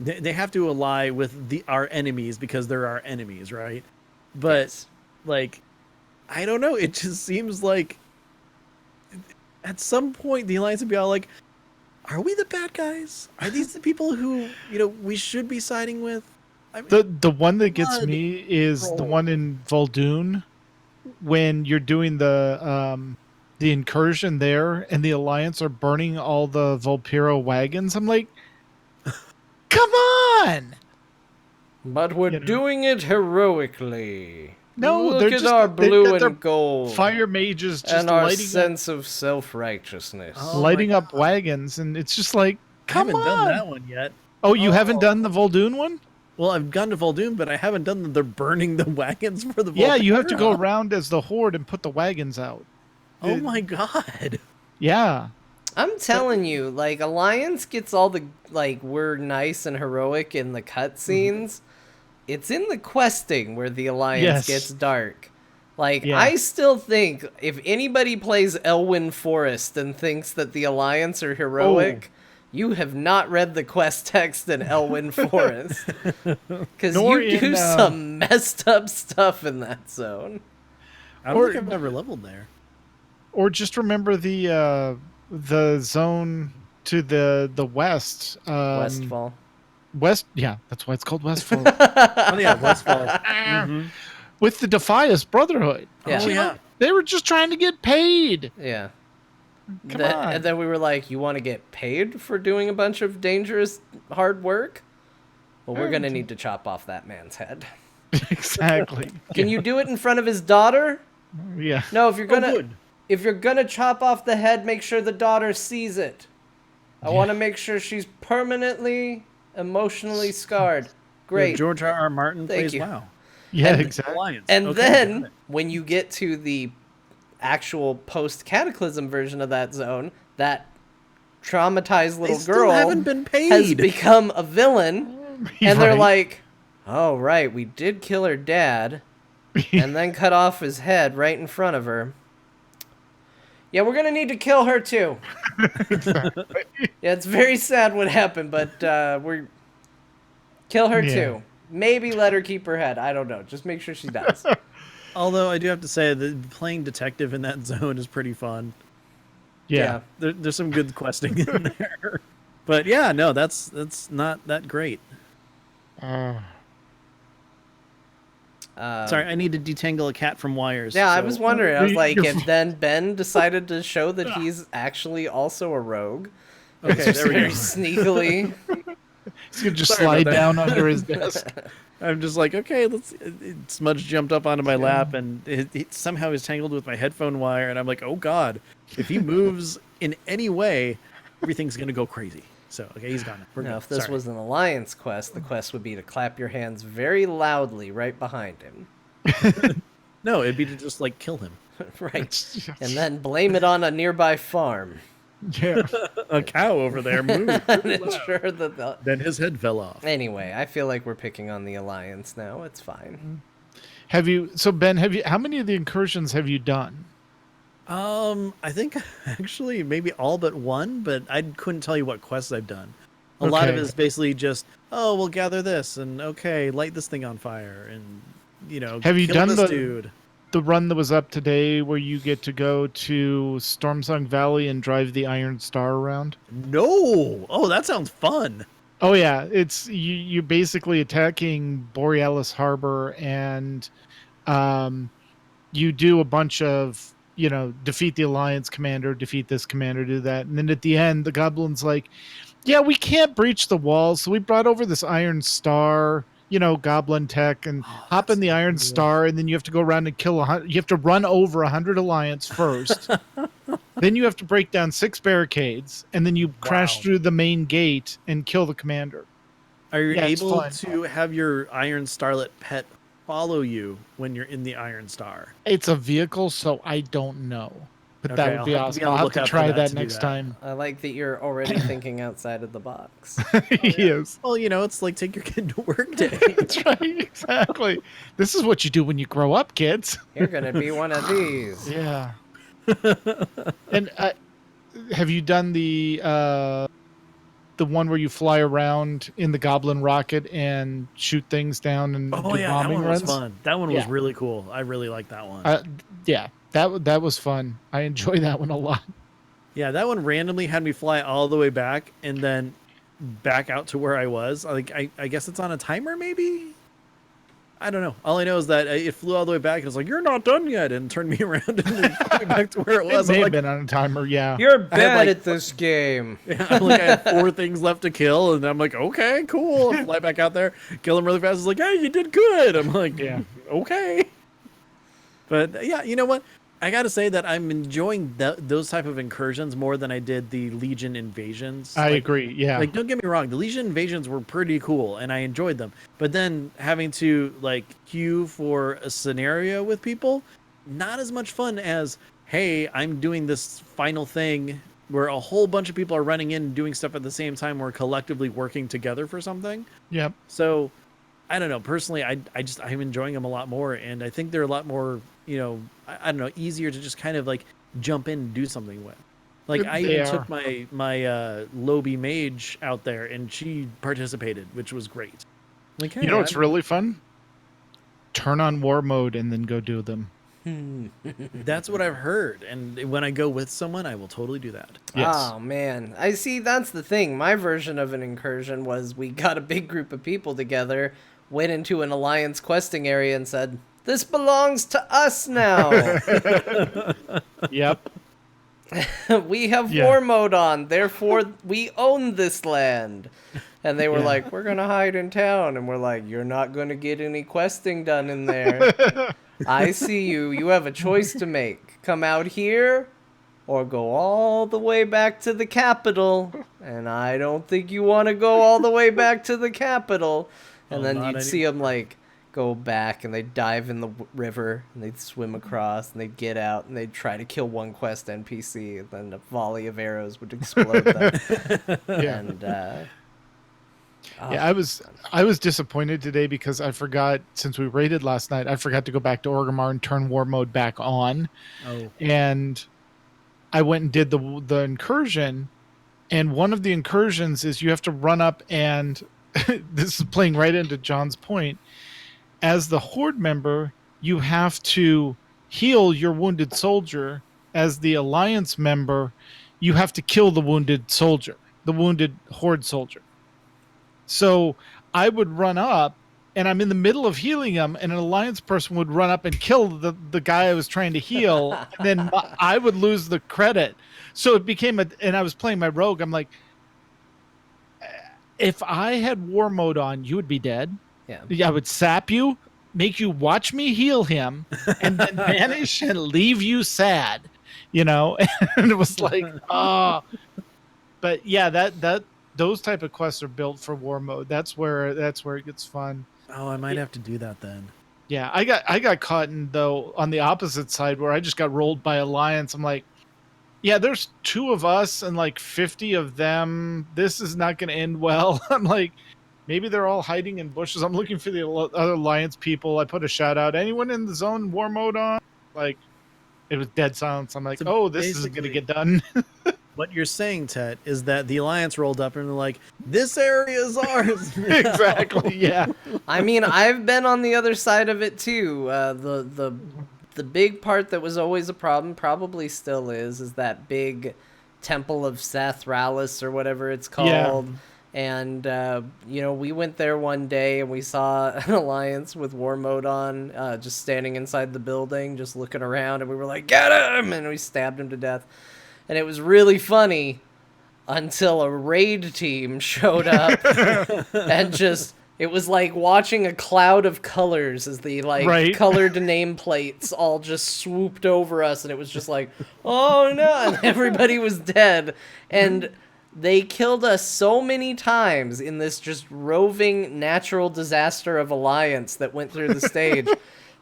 they have to ally with our enemies because they're our enemies, right? But Yes. like, I don't know. It just seems like at some point the alliance would be all like, "Are we the bad guys? Are these the people who we should be siding with?" I mean, The one that gets blood me is the roll. one in Voldoon when you're doing the incursion there and the Alliance are burning all the Volpiro wagons. I'm like, come on! But we're You know? doing it heroically. No, Look at our they've blue got their and gold. fire mages just And our lighting sense of self-righteousness. Oh my up God. wagons, and it's just like, I come haven't done on! that one yet. Oh, you haven't Oh. done the Voldoon one? Well, I've gone to Voldoon, but I haven't done they're burning the wagons for the Yeah, you have to go Volpera. around as the horde and put the wagons out. Oh my God. Yeah. I'm telling you, like, Alliance gets all the, like, we're nice and heroic in the cutscenes. It's in the questing where the Alliance Yes. gets dark. Like, Yeah. I still think if anybody plays Elwyn Forest and thinks that the Alliance are heroic, you have not read the quest text in Elwyn Forest. Because Nor you do in, some messed up stuff in that zone. I don't Or- think I've ever leveled there. Or just remember the zone to the west. Westfall. West, yeah, that's why it's called Westfall. Oh yeah, Westfall. Mhm. With the Defias Brotherhood. Yeah. Oh yeah. They were just trying to get paid. Yeah. Come on. And then we were like, you want to get paid for doing a bunch of dangerous, hard work? Well, we're going to need to chop off that man's head. Exactly. Can you do it in front of his daughter? Yeah. No, if you're going to good. if you're going to chop off the head, make sure the daughter sees it. I want to make sure she's permanently emotionally scarred. Great. George R. R. Martin Thank plays you. WoW. Yeah, And- exactly. Alliance. And Okay, then got it. when you get to the actual post-cataclysm version of that zone, that traumatized little still girl haven't been paid. has become a villain, and they're Right. like, "Oh right, we did kill her dad, and then cut off his head right in front of her. Yeah, we're gonna need to kill her too." Yeah, it's very sad what happened, but we're kill her Yeah. too. Maybe let her keep her head. I don't know. Just make sure she dies. Although I do have to say that playing detective in that zone is pretty fun. Yeah. There's some good questing in there. But yeah, no, that's not that great. Sorry, I need to detangle a cat from wires. Yeah, I so- was wondering. I was like, You're if then Ben decided to show that he's actually also a rogue, Okay, there we very go. sneakily. He's gonna just Sorry about slide that. down under his desk. I'm just like, okay, Smudge jumped up onto my lap, and it somehow is tangled with my headphone wire, and I'm like, oh god, if he moves in any way, everything's gonna go crazy. So okay, he's gone. We're Now, good. if this Sorry. was an alliance quest, the quest would be to clap your hands very loudly right behind him. No, it'd be to just like kill him. Right. And then blame it on a nearby farm. Yeah. A cow over there moved. And ensure that the... Then his head fell off. Anyway, I feel like we're picking on the alliance now. It's fine. Ben, how many of the incursions have you done? I think actually maybe all but one, but I couldn't tell you what quests I've done. A lot of it Okay. is basically just, oh, we'll gather this, and okay, light this thing on fire, and Have you kill done this the- dude. The run that was up today where you get to go to Stormsong Valley and drive the Iron Star around? No. Oh, that sounds fun. Oh yeah, it's you're basically attacking Borealis Harbor, and you do a bunch of defeat the Alliance commander, defeat this commander, do that, and then at the end the Goblin's like, yeah, we can't breach the walls, so we brought over this Iron Star, Goblin tech, and hop in the Iron Star, and then you have to go around and kill you have to run over 100 Alliance first. Then you have to break down 6 barricades, and then you crash Wow. through the main gate and kill the commander. Are you Yeah, it's able fun. to have your Iron Starlet pet follow you when you're in the Iron Star? It's a vehicle, so I don't know. But Okay, that would I'll be have to be awesome. on the I'll have to lookout for try that that to do next that. time. I like that you're already thinking outside of the box. He is. Well, it's like take your kid to work day. That's right. Exactly. This is what you do when you grow up, kids. You're gonna be one of these. Yeah. And have you done the one where you fly around in the Goblin rocket and shoot things down and Oh do yeah, that bombing one runs? was fun. That one was Yeah. really cool. I really liked that one. Yeah, that was fun. I enjoy that one a lot. Yeah, that one randomly had me fly all the way back and then back out to where I was. Like I guess it's on a timer, maybe. I don't know. All I know is that it flew all the way back and it was like, "You're not done yet," and turned me around and then flew me back to where it was. It may I'm have like, been on a timer. Yeah. You're I had, bad like- at this game. yeah, like I had 4 things left to kill, and I'm like, "Okay, cool." I fly back out there, kill him really fast. It's like, "Hey, you did good." I'm like, Yeah. Okay." But yeah, you know what? I gotta say that I'm enjoying those type of incursions more than I did the Legion invasions. I Like, agree. Yeah. Like, don't get me wrong, the Legion invasions were pretty cool, and I enjoyed them. But then having to like queue for a scenario with people, not as much fun as, hey, I'm doing this final thing where a whole bunch of people are running in and doing stuff at the same time. We're collectively working together for something. Yep. So, I don't know. Personally, I'm enjoying them a lot more, and I think they're a lot more, I don't know, easier to just kind of like jump in and do something with. Like I They even are. took my Lobie mage out there, and she participated, which was great. Like, hey, You know what's really fun? Turn on war mode and then go do them. that's what I've heard, and when I go with someone, I will totally do that. Yes. Oh man, I see. That's the thing. My version of an incursion was we got a big group of people together, went into an alliance questing area, and said, "This belongs to us now. Yep. We have Yeah. war mode on, therefore we own this land." And they were Yeah. like, "We're gonna hide in town," and we're like, "You're not gonna get any questing done in there. I see you. You have a choice to make. Come out here or go all the way back to the capital. And I don't think you want to go all the way back to the capital." And Oh, then not you'd see them like go back and they'd dive in the river and they'd swim across and they'd get out and they'd try to kill one quest NPC, and then a volley of arrows would explode them. Yeah. And Yeah, I was disappointed today because I forgot, since we raided last night, I forgot to go back to Orgrimmar and turn war mode back on. Oh, And I went and did the incursion, and one of the incursions is you have to run up and this is playing right into John's point. As the horde member, you have to heal your wounded soldier. As the alliance member, you have to kill the wounded soldier, the wounded horde soldier. So I would run up, and I'm in the middle of healing him, and an alliance person would run up and kill the guy I was trying to heal, and then I would lose the credit. So it became and I was playing my rogue. I'm like, if I had war mode on, you would be dead. yeah. I would sap you, make you watch me heal him, and then vanish and leave you sad, And it was like, oh. But yeah, that those type of quests are built for war mode. That's where it gets fun. oh, I might have to do that then. Yeah, I got caught on the opposite side where I just got rolled by alliance. I'm like, yeah, there's 2 of us and like 50 of them. This is not going to end well. I'm like, maybe they're all hiding in bushes. I'm looking for the other alliance people. I put a shout out. Anyone in the zone war mode on? Like, it was dead silence. I'm like, So oh, this isn't going to get done. What you're saying, Tet, is that the Alliance rolled up and they're like, "This area is ours." Exactly. Yeah. I mean, I've been on the other side of it too. The big part that was always a problem, probably still is that big Temple of Seth Rallis or whatever it's called. Yeah. And we went there one day and we saw an alliance with war mode on, just standing inside the building, just looking around, and we were like, "Get him!" And we stabbed him to death. And it was really funny until a raid team showed up and it was like watching a cloud of colors as the Right. colored nameplates all just swooped over us, and it was just like, oh no, and everybody was dead. And They killed us so many times in this just roving natural disaster of alliance that went through the stage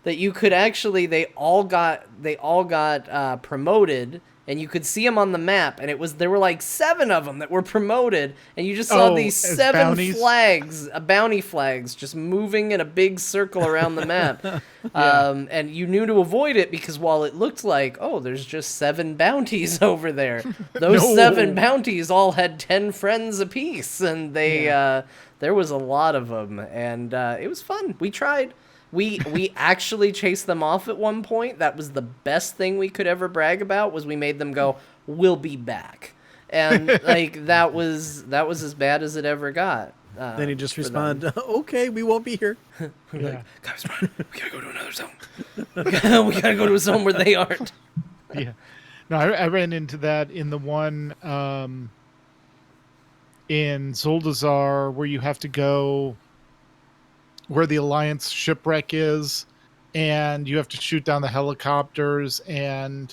that you could actually they all got promoted, and you could see them on the map, and there were like 7 of them that were promoted, and you just saw these as 7 bounties? flags, bounty flags, just moving in a big circle around the map. And you knew to avoid it because while it looked like, oh, there's just 7 bounties over there, those No. 7 bounties all had 10 friends apiece, and there was a lot of them, and it was fun. We tried. We actually chased them off at one point. That was the best thing we could ever brag about, was we made them go, "We'll be back." And like that was as bad as it ever got. Then he just for them. responded, "Okay, we won't be here." Yeah. Guys, run. We gotta go to another zone. We gotta go to a zone where they aren't. Yeah. No, I ran into that in the one in Zoldazar where you have to go where the Alliance shipwreck is, and you have to shoot down the helicopters, and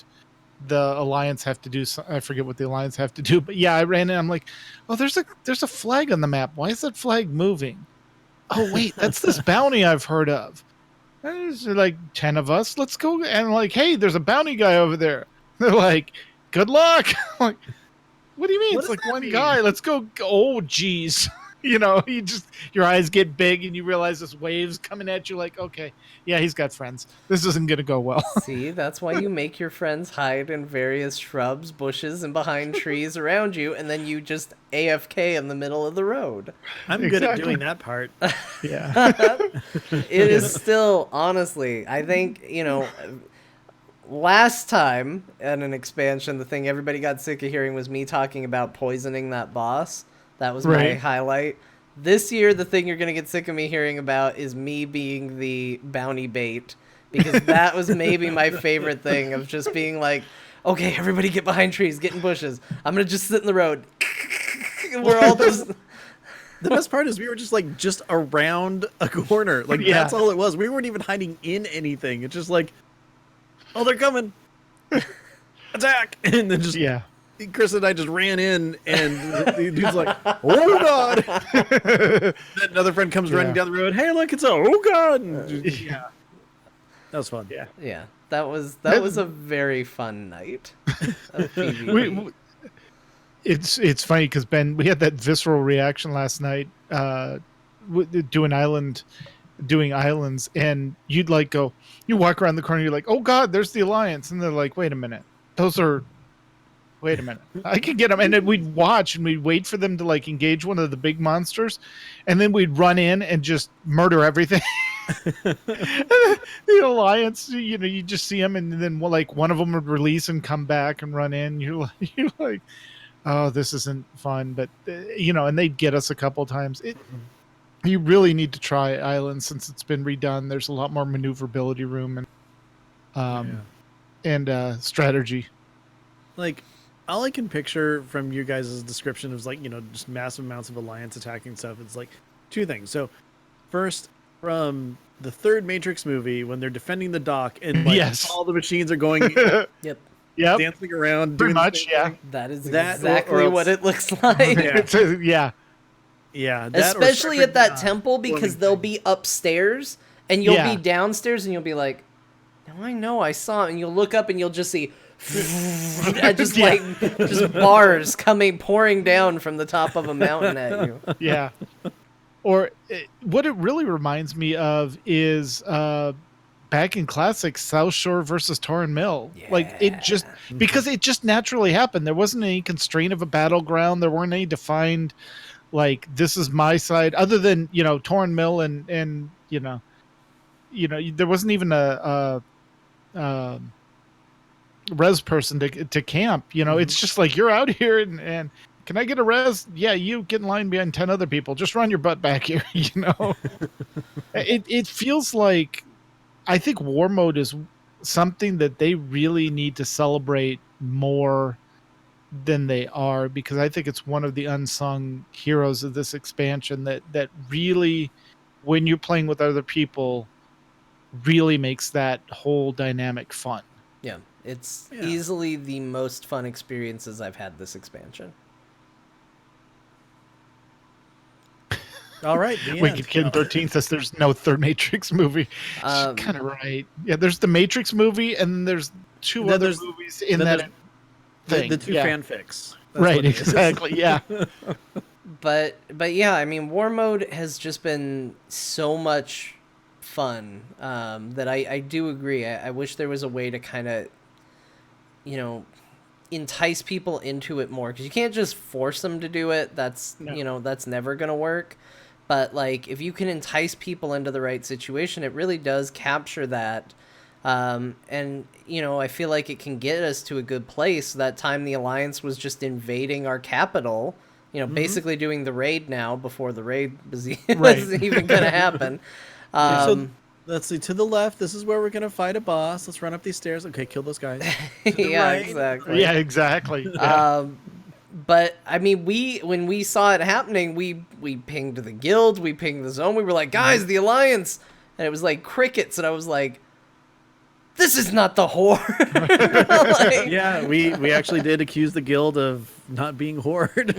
the Alliance have to do I forget what the Alliance have to do, but yeah, I ran in, I'm like, oh, there's a flag on the map. Why is that flag moving? Oh wait, that's this bounty I've heard of. There's like 10 of us. Let's go. And like, hey, there's a bounty guy over there. They're like, good luck. I'm like, what do you mean? What It's does like that one mean? guy. Let's go. Oh, geez. You know, your eyes get big and you realize this wave's coming at you. Like, okay, yeah, he's got friends. This isn't going to go well. See, that's why you make your friends hide in various shrubs, bushes, and behind trees around you, and then you just AFK in the middle of the road. I'm good at Exactly. doing that part. Yeah. It is still, honestly, I think, last time at an expansion, the thing everybody got sick of hearing was me talking about poisoning that boss. That was my Right. highlight. This year, the thing you're going to get sick of me hearing about is me being the bounty bait, because that was maybe my favorite thing, of just being like, okay, everybody get behind trees, get in bushes. I'm going to just sit in the road. We're all just... The best part is we were just around a corner. Like, Yeah. that's all it was. We weren't even hiding in anything. It's just like, oh, they're coming. Attack. And then just, Yeah. Chris and I just ran in, and the dude's like, oh, God. Then another friend comes running Yeah. down the road. Hey, look, it's oh, God. And just- Yeah. that was fun. Yeah. Yeah, that was a very fun night of PvP. It's funny because Ben, we had that visceral reaction last night doing islands, and you'd like go, you walk around the corner, you're like, oh God, there's the Alliance, and they're like, wait a minute, wait a minute, I can get them, and then we'd watch and we'd wait for them to like engage one of the big monsters, and then we'd run in and just murder everything. The Alliance, you just see them, and then like one of them would release and come back and run in. You're like, oh, this isn't fun, but and they'd get us a couple times. You really need to try Island since it's been redone. There's a lot more maneuverability room and strategy. Like, all I can picture from you guys' description is like, just massive amounts of Alliance attacking stuff. It's like 2 things. So, first, from the 3rd Matrix movie, when they're defending the dock and like Yes. all the machines are going Yep, Yep, dancing around, pretty doing the much, same yeah. thing. that is That or exactly else- what it looks like. Yeah. Yeah. Yeah, that or Especially at separate, that temple, because floating they'll thing. be upstairs and you'll Yeah. be downstairs and you'll be like, "No, I know, I saw it," and you'll look up and you'll just see just Yeah. just bars pouring down from the top of a mountain at you. Yeah. Or what it really reminds me of is back in classic South Shore versus Torren Mill. Like it just because it just naturally happened. There wasn't any constraint of a battleground. There weren't any defined like this is my side other than Torren Mill and there wasn't even a res person to camp. It's just like you're out here and can I get a res? Yeah, you get in line behind 10 other people. Just run your butt back here. It feels like I think war mode is something that they really need to celebrate more than they are, because I think it's one of the unsung heroes of this expansion that really, when you're playing with other people, really makes that whole dynamic fun. Yeah, it's Yeah. easily the most fun experiences I've had this expansion. All right, the Wicked end. Kid No. 13 says there's no third Matrix movie. She's Um, kind of right. Yeah, there's the Matrix movie, and then there's two Then other there's movies in then that there's thing. the two Yeah, fanfics. That's right, what it is. exactly. Yeah. but yeah, I mean, War Mode has just been so much fun that I do agree. I wish there was a way to kind of, you know, entice people into it more, because you can't just force them to do it. That's No. that's never gonna work. But like, if you can entice people into the right situation, it really does capture that. And I feel like it can get us to a good place. That time the Alliance was just invading our capital, basically doing the raid now before the raid was, Right. was even gonna happen. So let's see. To the left, this is where we're gonna fight a boss. Let's run up these stairs. Okay, kill those guys. To the Yeah, right. exactly. Yeah, exactly. Yeah. But I mean, when we saw it happening, we pinged the guild, we pinged the zone. We were like, guys, the Alliance, and it was like crickets, and I was like, this is not the Horde. Like, Yeah, we actually did accuse the guild of not being horde.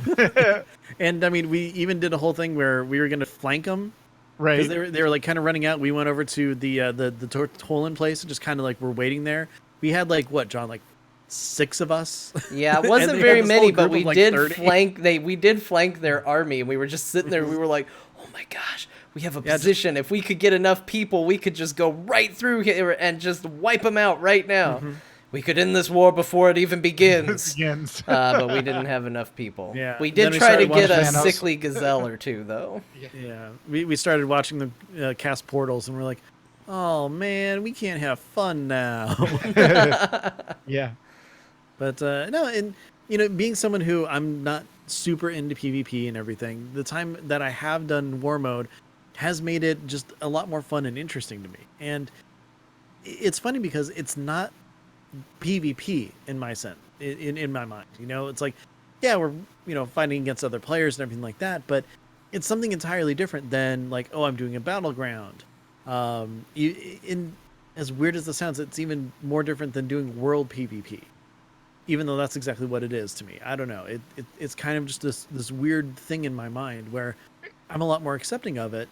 And I mean, we even did a whole thing where we were gonna flank them Right. because they were like kind of running out. We went over to the Tolan place and just kind of like we're waiting there. We had like what, John, like 6 of us. yeah, it And wasn't they very had this many, whole but group we of, like, did 30. flank their army, and we were just sitting there. We were like, oh my gosh, we have a Yeah, position. If we could get enough people, we could just go right through here and just wipe them out right now. We could end this war before it even begins. Begins. But we didn't have enough people. Yeah. We did Then we try to started get a watching Thanos. sickly gazelle or two, though. Yeah, we started watching them cast portals, and we're like, oh man, we can't have fun now. Yeah. But no, and being someone who I'm not super into PvP and everything, the time that I have done war mode has made it just a lot more fun and interesting to me. And it's funny because it's not PvP in my sense, in my mind. It's like, yeah, we're fighting against other players and everything like that, but it's something entirely different than like, oh, I'm doing a battleground. In as weird as this sounds, it's even more different than doing world PvP. Even though that's exactly what it is to me. I don't know. It's kind of just this weird thing in my mind where I'm a lot more accepting of it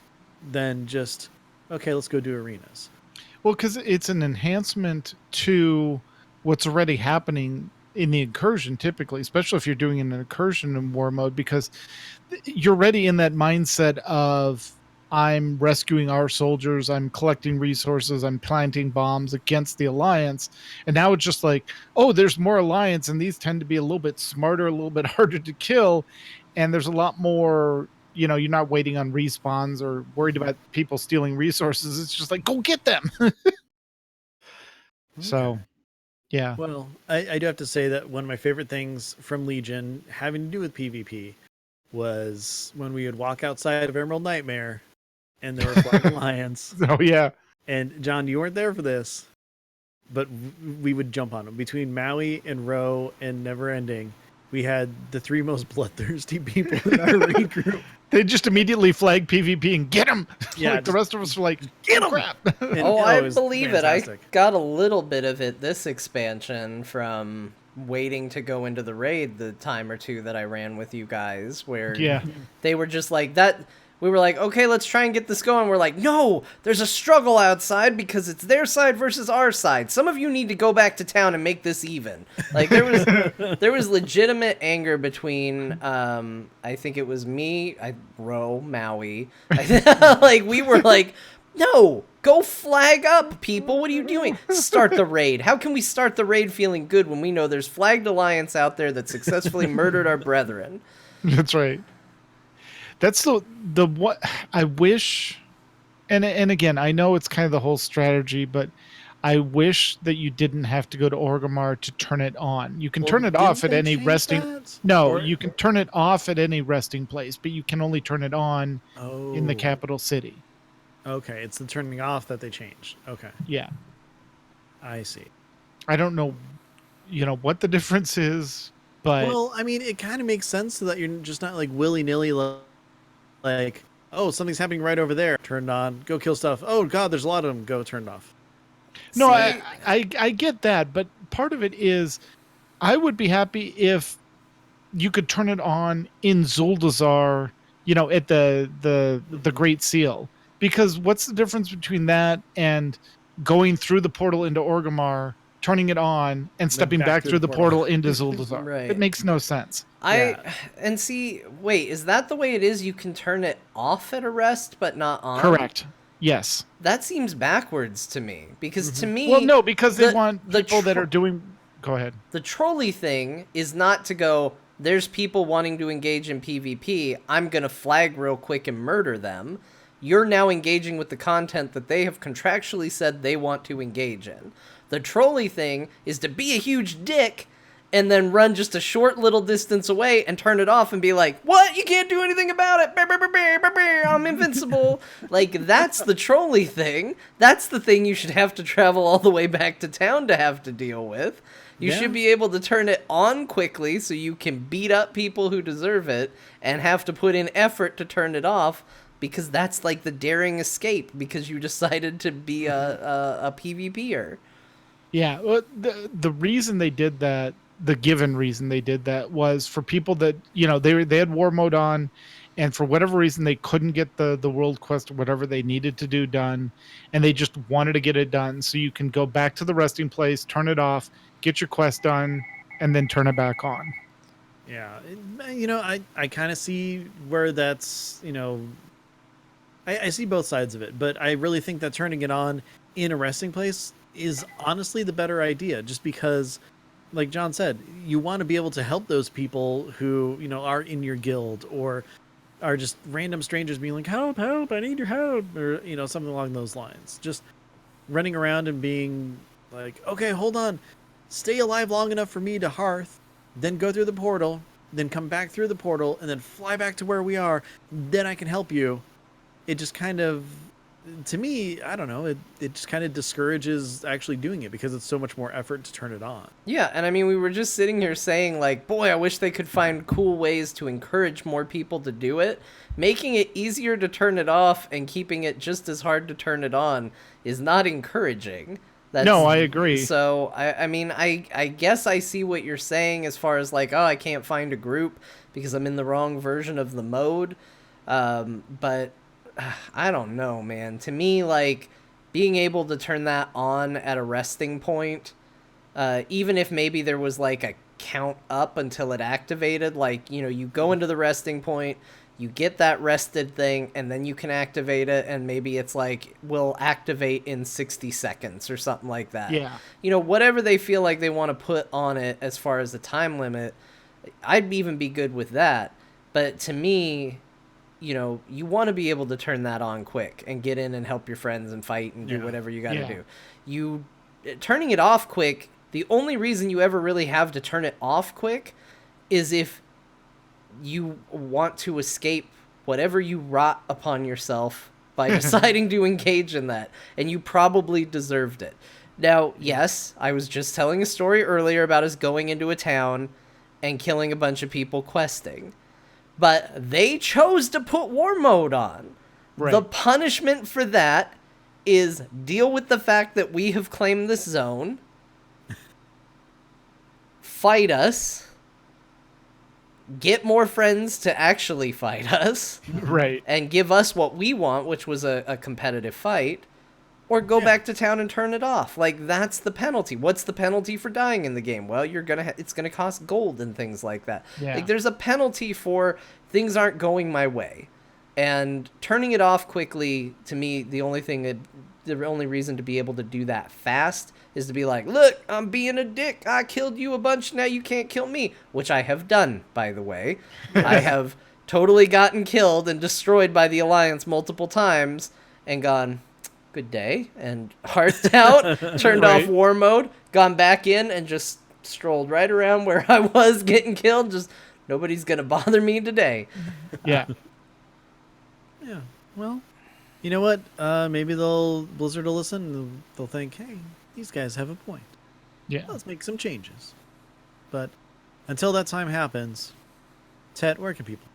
than just, okay, let's go do arenas. Well, because it's an enhancement to what's already happening in the incursion, typically, especially if you're doing an incursion in war mode, because you're already in that mindset of I'm rescuing our soldiers, I'm collecting resources, I'm planting bombs against the Alliance. And now it's just like, oh, there's more Alliance, and these tend to be a little bit smarter, a little bit harder to kill. And there's a lot more, you're not waiting on respawns or worried about people stealing resources. It's just like, go get them. So, yeah. Well, I do have to say that one of my favorite things from Legion having to do with PvP was when we would walk outside of Emerald Nightmare and there were flying lions. Oh, yeah. And John, you weren't there for this, but we would jump on them. Between Maui and Row and Neverending, we had the 3 most bloodthirsty people in our raid group. They just immediately flag PvP and get them. Yeah, Like the rest of us were like, Get 'em! crap. And, I it was believe it. I fantastic. got a little bit of it this expansion from waiting to go into the raid the time or two that I ran with you guys, where Yeah. they were just like that. We were like, okay, let's try and get this going. We're like, no, there's a struggle outside because it's their side versus our side. Some of you need to go back to town and make this even. Like there was legitimate anger between I think it was me, Ro, Maui. Like we were like, no, go flag up, people. What are you doing? Start the raid. How can we start the raid feeling good when we know there's flagged alliance out there that successfully murdered our brethren? That's right. That's the what I wish, and again, I know it's kind of the whole strategy, but I wish that you didn't have to go to Orgrimmar to turn it on. You can turn it off at any resting. No, you can turn it off at any resting place, but you can only turn it on in the capital city. Okay, it's the turning off that they changed. Okay, Yeah, I see. I don't know, what the difference is, but Well, I mean, it kind of makes sense so that you're just not like willy-nilly like, oh, something's happening right over there. Turned on. Go kill stuff. Oh, God, there's a lot of them. Go turned off. no, See, I get that, but part of it is I would be happy if you could turn it on in Zuldazar, at the Great Seal. Because what's the difference between that and going through the portal into Orgrimmar, turning it on, and stepping back through the portal into Zuldazar? Right. It makes no sense. And see, wait, is that the way it is? You can turn it off at a rest, but not on? Correct. Yes. That seems backwards to me. Because to me... Well, no, because they want people that are doing... Go ahead. The trolley thing is not to go, there's people wanting to engage in PvP, I'm going to flag real quick and murder them. You're now engaging with the content that they have contractually said they want to engage in. The trolley thing is to be a huge dick and then run just a short little distance away and turn it off and be like, what? You can't do anything about it. I'm invincible. Like, that's the trolley thing. That's the thing you should have to travel all the way back to town to have to deal with. You should be able to turn it on quickly so you can beat up people who deserve it and have to put in effort to turn it off, because that's like the daring escape because you decided to be a PvPer. Yeah, well, the reason they did that, the given reason they did that, was for people that, they had war mode on, and for whatever reason they couldn't get the world quest or whatever they needed to do done, and they just wanted to get it done. So you can go back to the resting place, turn it off, get your quest done, and then turn it back on. Yeah, I kind of see where that's, I see both sides of it, but I really think that turning it on in a resting place is honestly the better idea, just because, like John said, you want to be able to help those people who, are in your guild or are just random strangers being like, help, I need your help, or, something along those lines. Just running around and being like, okay, hold on, stay alive long enough for me to hearth, then go through the portal, then come back through the portal, and then fly back to where we are, then I can help you. It just kind of, to me, I don't know, it just kind of discourages actually doing it because it's so much more effort to turn it on. Yeah, and I mean, we were just sitting here saying, like, boy, I wish they could find cool ways to encourage more people to do it. Making it easier to turn it off and keeping it just as hard to turn it on is not encouraging. No, I agree. So, I mean, I guess I see what you're saying as far as, like, oh, I can't find a group because I'm in the wrong version of the mode. But I don't know, man. To me, like, being able to turn that on at a resting point, even if maybe there was, like, a count up until it activated, like, you go into the resting point, you get that rested thing, and then you can activate it, and maybe it's like, will activate in 60 seconds or something like that. Yeah. Whatever they feel like they want to put on it as far as the time limit, I'd even be good with that. But to me, you want to be able to turn that on quick and get in and help your friends and fight and do whatever you got to do. Turning it off quick, the only reason you ever really have to turn it off quick is if you want to escape whatever you wrought upon yourself by deciding to engage in that, and you probably deserved it. Now, yes, I was just telling a story earlier about us going into a town and killing a bunch of people questing. But they chose to put war mode on. Right. The punishment for that is deal with the fact that we have claimed this zone, fight us, get more friends to actually fight us, right, and give us what we want, which was a competitive fight, or go back to town and turn it off. Like, that's the penalty. What's the penalty for dying in the game? Well, it's gonna cost gold and things like that. Yeah. Like, there's a penalty for things aren't going my way, and turning it off quickly, to me, the only reason to be able to do that fast is to be like, look, I'm being a dick. I killed you a bunch. Now you can't kill me, which I have done, by the way. I have totally gotten killed and destroyed by the Alliance multiple times and gone, good day, and hearthed out, turned off war mode, gone back in, and just strolled right around where I was getting killed. Just, nobody's going to bother me today. Yeah. Yeah. Well, you know what? Maybe Blizzard will listen and they'll think, hey, these guys have a point. Yeah. Let's make some changes. But until that time happens, Tet, where can people?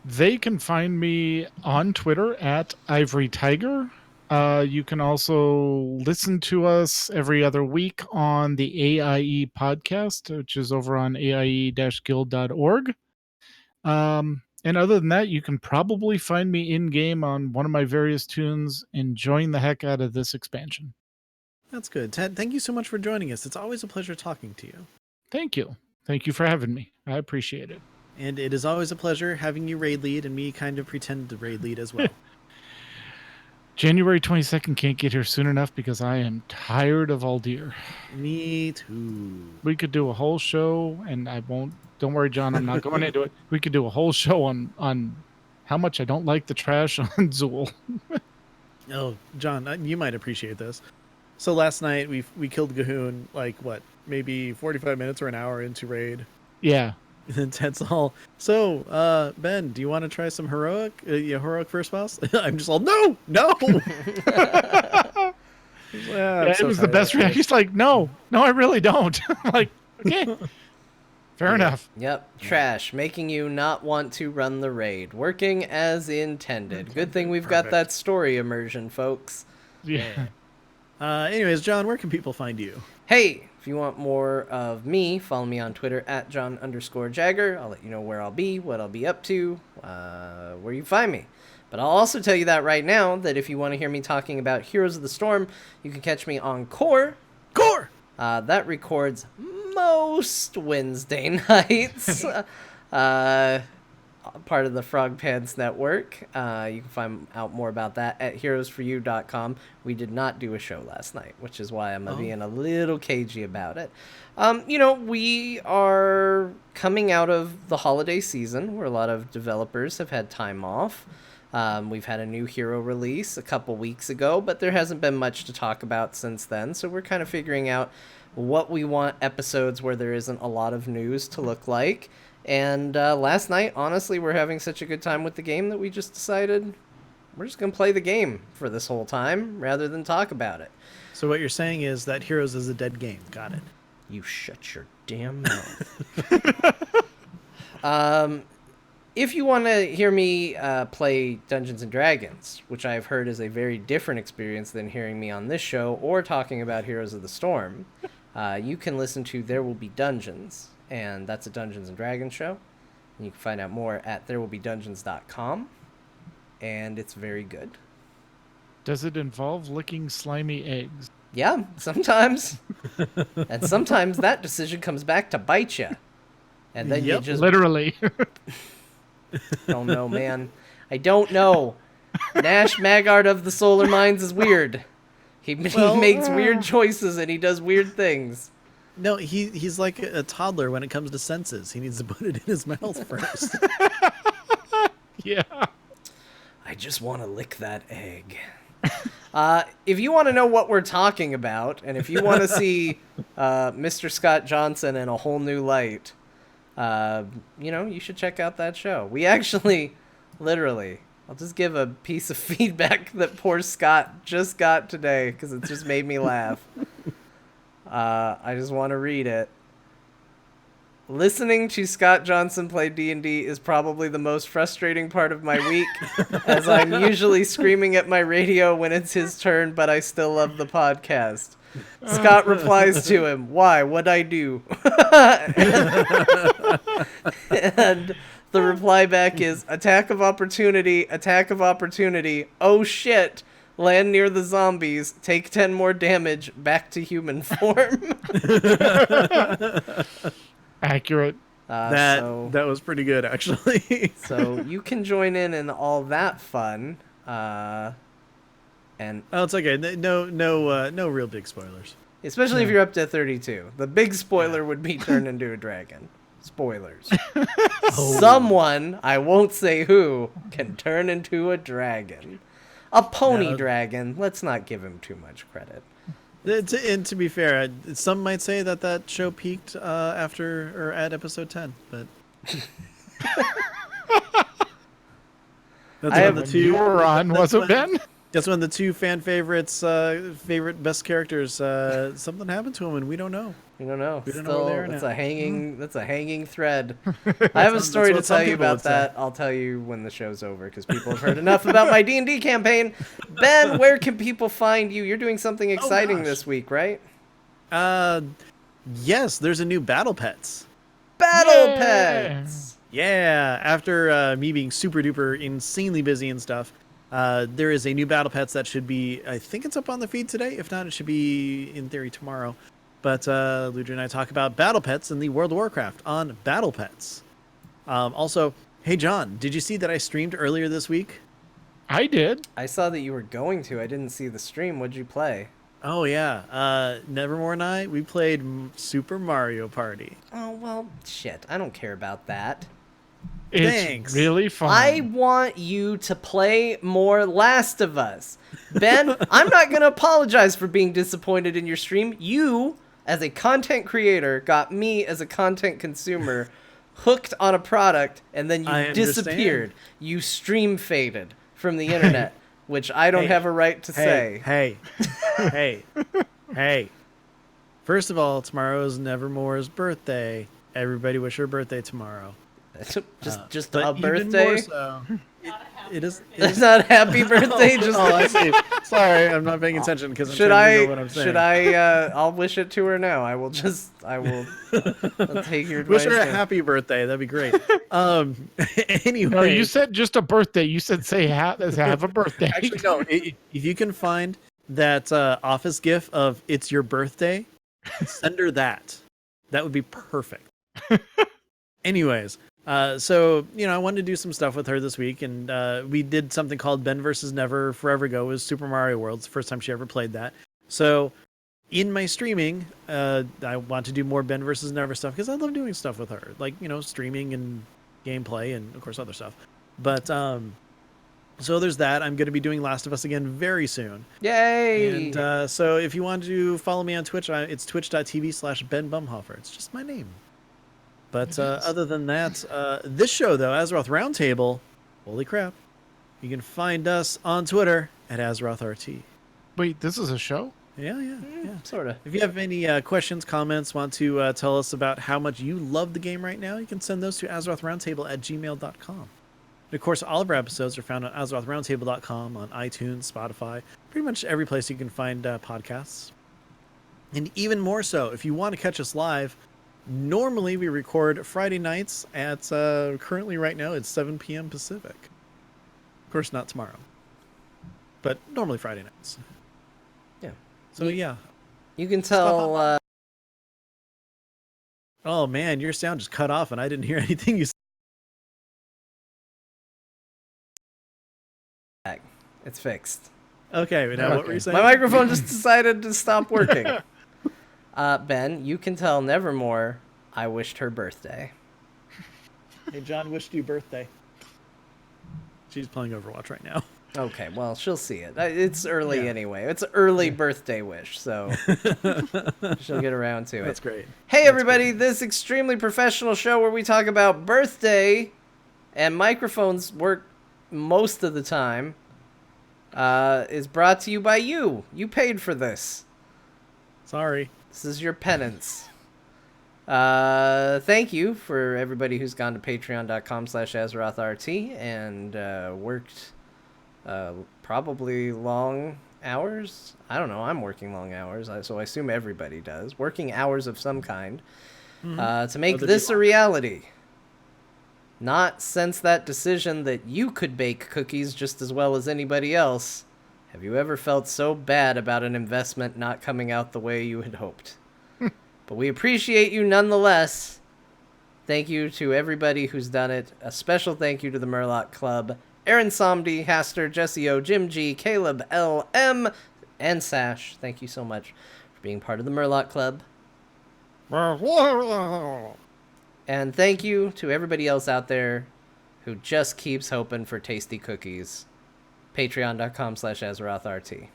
They can find me on Twitter at Ivory Tiger. You can also listen to us every other week on the AIE podcast, which is over on aie-guild.org. And other than that, you can probably find me in game on one of my various tunes, enjoying the heck out of this expansion. That's good. Ted, thank you so much for joining us. It's always a pleasure talking to you. Thank you. Thank you for having me. I appreciate it. And it is always a pleasure having you raid lead and me kind of pretend to raid lead as well. January 22nd can't get here soon enough because I am tired of Aldir. Me too. We could do a whole show, and I won't. Don't worry, John. I'm not going into it. We could do a whole show on how much I don't like the trash on Zool. Oh, John, you might appreciate this. So last night we killed Gahoon like what, maybe 45 minutes or an hour into raid. Yeah. And then Ted's all, so Ben, do you want to try some heroic first boss? I'm just all, no. Yeah, it was the best reaction. He's like, no, I really don't. I'm like, okay, fair enough. Yep, trash, making you not want to run the raid. Working as intended. Good thing we've got that story immersion, folks. Yeah. Anyways, John, where can people find you? Hey, if you want more of me, follow me on Twitter at John_Jagger. I'll let you know where I'll be, what I'll be up to, where you find me. But I'll also tell you that right now, that if you want to hear me talking about Heroes of the Storm, you can catch me on Core. That records most Wednesday nights. Part of the Frog Pants Network. You can find out more about that at heroesforyou.com. We did not do a show last night, which is why I'm being a little cagey about it. We are coming out of the holiday season where a lot of developers have had time off. We've had a new hero release a couple weeks ago, but there hasn't been much to talk about since then. So we're kind of figuring out what we want episodes where there isn't a lot of news to look like. And last night, honestly, we're having such a good time with the game that we just decided we're just going to play the game for this whole time rather than talk about it. So what you're saying is that Heroes is a dead game. Got it. You shut your damn mouth. If you want to hear me play Dungeons & Dragons, which I've heard is a very different experience than hearing me on this show or talking about Heroes of the Storm, you can listen to There Will Be Dungeons. And that's a Dungeons & Dragons show. And you can find out more at therewillbedungeons.com. And it's very good. Does it involve licking slimy eggs? Yeah, sometimes. And sometimes that decision comes back to bite you. And then you just... Literally. Don't know, man. I don't know. Nash Magard of the Solar Mines is weird. He makes weird choices and he does weird things. No, he's like a toddler when it comes to senses. He needs to put it in his mouth first. Yeah. I just want to lick that egg. If you want to know what we're talking about, and if you want to see Mr. Scott Johnson in a whole new light, you should check out that show. We actually, literally, I'll just give a piece of feedback that poor Scott just got today because it just made me laugh. I just want to read it. Listening to Scott Johnson play D&D is probably the most frustrating part of my week, as I'm usually screaming at my radio when it's his turn, but I still love the podcast. Scott replies to him, "Why? What'd I do?" And the reply back is, attack of opportunity, oh shit. Land near the zombies, take 10 more damage, back to human form. Accurate. That was pretty good, actually. So you can join in all that fun. And it's okay. No real big spoilers. Especially if you're up to 32. The big spoiler would be turn into a dragon. Spoilers. Someone, I won't say who, can turn into a dragon. A pony dragon. Let's not give him too much credit. And to be fair, some might say that show peaked after or at episode 10, but that's one of the two you were on, was it, Ben? That's when the two fan favorites, favorite best characters, something happened to them, and we don't know. We don't know. We don't know where they are that's now. That's a hanging thread. I have a story to tell you about that. say. I'll tell you when the show's over because people have heard enough about my D&D campaign. Ben, where can people find you? You're doing something exciting this week, right? Yes, there's a new Battle Pets. Battle Pets. Yeah, after me being super duper insanely busy and stuff, there is a new Battle Pets that should be, I think it's up on the feed today. If not, it should be in theory tomorrow. But Ludra and I talk about Battle Pets in the World of Warcraft on Battle Pets. Also, hey John, did you see that I streamed earlier this week? I did. I saw that you were going to. I didn't see the stream. What'd you play? Oh yeah, Nevermore and I, we played Super Mario Party. Oh, well, shit. I don't care about that. It's Thanks. really fun. I want you to play more Last of Us. Ben, I'm not going to apologize for being disappointed in your stream. You, as a content creator, got me, as a content consumer, hooked on a product, and then I you understand. disappeared. You stream faded from the internet, which I don't have a right to say. Hey. First of all, tomorrow is Nevermore's birthday. Everybody wish her birthday tomorrow. just But a even birthday? more so, it is. It's not happy birthday, just Oh, I see. Sorry, I'm not paying attention because I'm should trying to I figure out what I'm saying. I'll wish it to her now. I'll take your Wish advice. her a happy birthday. That'd be great. Anyway, No, you said just a birthday. You said have a birthday. actually no. If you can find that office gif of "It's your birthday," send her that. That would be perfect. Anyways, so I wanted to do some stuff with her this week, and we did something called Ben versus Never forever ago. It was Super Mario World. It's the first time she ever played that. So in my streaming, I want to do more Ben versus Never stuff because I love doing stuff with her, like streaming and gameplay and of course other stuff. But so there's that. I'm going to be doing Last of Us again very soon. Yay! And so if you want to follow me on Twitch, it's twitch.tv/Ben Bumhofer. It's just my name. But other than that, this show, though, Azeroth Roundtable, holy crap, you can find us on Twitter at AzerothRT. Wait, this is a show? Yeah. Sort of. If you have any questions, comments, want to tell us about how much you love the game right now, you can send those to AzerothRoundtable@gmail.com. And of course, all of our episodes are found on AzerothRoundtable.com, on iTunes, Spotify, pretty much every place you can find podcasts. And even more so, if you want to catch us live, normally we record Friday nights at, currently right now, it's 7 p.m. Pacific. Of course, not tomorrow, but normally Friday nights. Yeah. So, yeah. You can tell... Oh, man, your sound just cut off and I didn't hear anything you said. It's fixed. Okay, now what were you saying? My microphone just decided to stop working. Ben, you can tell Nevermore I wished her birthday. Hey, John wished you birthday. She's playing Overwatch right now. Okay, well, she'll see it. It's early anyway. It's an early birthday wish, so she'll get around to it. That's great. Hey, everybody, this extremely professional show where we talk about birthday and microphones work most of the time is brought to you by you. You paid for this. Sorry. This is your penance. Thank you for everybody who's gone to patreon.com/AzerothRT and worked probably long hours. I don't know. I'm working long hours, so I assume everybody does. Working hours of some kind to make Other this people. a reality. Not since that decision that you could bake cookies just as well as anybody else. Have you ever felt so bad about an investment not coming out the way you had hoped? But we appreciate you nonetheless. Thank you to everybody who's done it. A special thank you to the Murloc Club. Aaron Somdi, Haster, Jesse O, Jim G, Caleb L, M, and Sash. Thank you so much for being part of the Murloc Club. And thank you to everybody else out there who just keeps hoping for tasty cookies. Patreon.com/AzerothRT.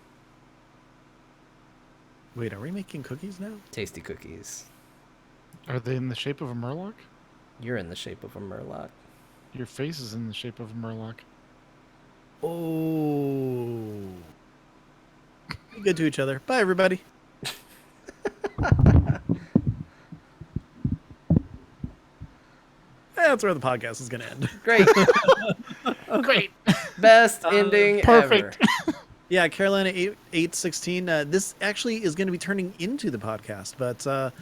Wait, are we making cookies now? Tasty cookies. Are they in the shape of a murloc? You're in the shape of a Murloc. Your face is in the shape of a murloc. Oh. Be good to each other. Bye, everybody. That's where the podcast is going to end. Great. Great. Best ending perfect. ever. Yeah, Carolina 816. This actually is going to be turning into the podcast, but